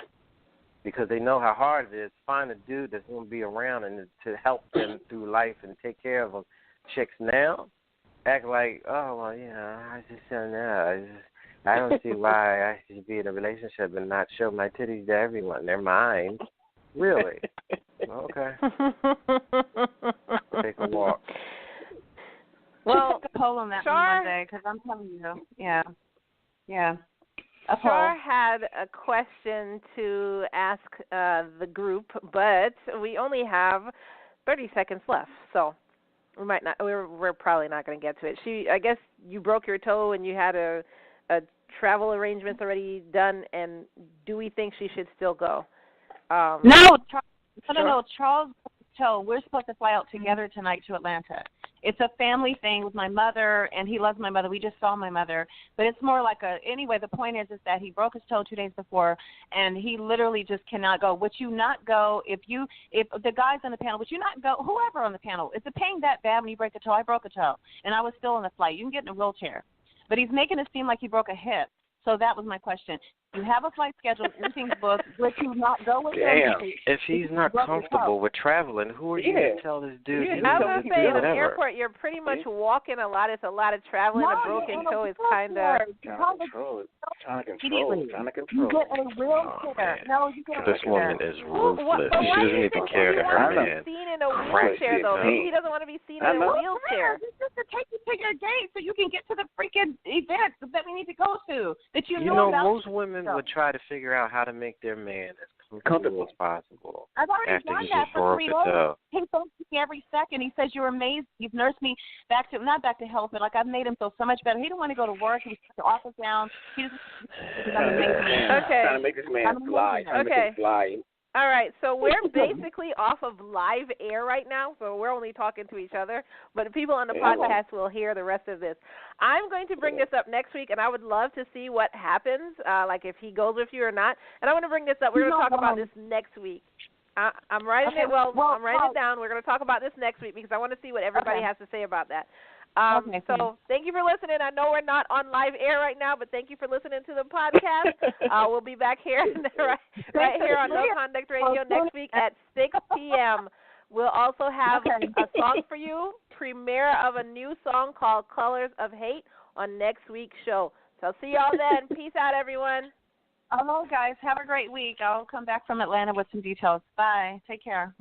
Speaker 1: because they know how hard it is to find a dude that's going to be around and to help them through life and take care of them. Chicks now act like, oh, well, I just don't know. I don't see why I should be in a relationship and not show my titties to everyone. They're mine. Really? Okay. Take a walk.
Speaker 2: Well,
Speaker 4: take a poll on that
Speaker 2: Char,
Speaker 4: one day, because I'm telling you, yeah.
Speaker 2: Char had a question to ask the group, but we only have 30 seconds left, so we might not. We're probably not going to get to it. I guess you broke your toe and you had a travel arrangements already done. And do we think she should still go?
Speaker 4: No, Charles. We're supposed to fly out together tonight to Atlanta. It's a family thing with my mother, and he loves my mother. We just saw my mother. But it's more like anyway, the point is that he broke his toe 2 days before, and he literally just cannot go. Would you not go if the guys on the panel, would you not go, whoever on the panel, is it pain that bad when you break a toe? I broke a toe, and I was still on the flight. You can get in a wheelchair. But he's making it seem like he broke a hip. So that was my question. You have a flight scheduled, everything's booked. Would you not go with him?
Speaker 1: If he's not comfortable with traveling, who are you to tell this dude?
Speaker 2: I was going to say, in the airport, you're pretty much walking a lot. It's a lot of traveling. A broken toe is kind of...
Speaker 3: Trying to control.
Speaker 4: You get a wheelchair. You get a wheelchair.
Speaker 1: This woman is ruthless. She doesn't even care that her man
Speaker 2: seen in a wheelchair, though. Maybe he doesn't want to be seen in a wheelchair.
Speaker 4: It's just to take you to your gate so you can get to the freaking event that we need to go to. That you
Speaker 1: know
Speaker 4: about.
Speaker 1: Most women would try to figure out how to make their man as comfortable as possible.
Speaker 4: I've already done that for 3 days. He thanks me every second. He says, you're amazing. You've nursed me not back to health, but like I've made him feel so much better. He didn't want to go to work. He was the office down. He just
Speaker 3: trying to make this man fly.
Speaker 2: Okay. All right, so we're basically off of live air right now, so we're only talking to each other, but people on the podcast will hear the rest of this. I'm going to bring this up next week, and I would love to see what happens, like if he goes with you or not. And I want to bring this up. We're going to talk about this next week. I'm writing it. I'm writing it down. We're going to talk about this next week because I want to see what everybody has to say about that. So thank you for listening. I know we're not on live air right now, but thank you for listening to the podcast. We'll be back here right here on No Conduct Radio next week at 6 p.m. We'll also have a song for you, premiere of a new song called Colors of Hate on next week's show. So see y'all then. Peace out, everyone.
Speaker 4: Hello, guys. Have a great week. I'll come back from Atlanta with some details. Bye. Take care.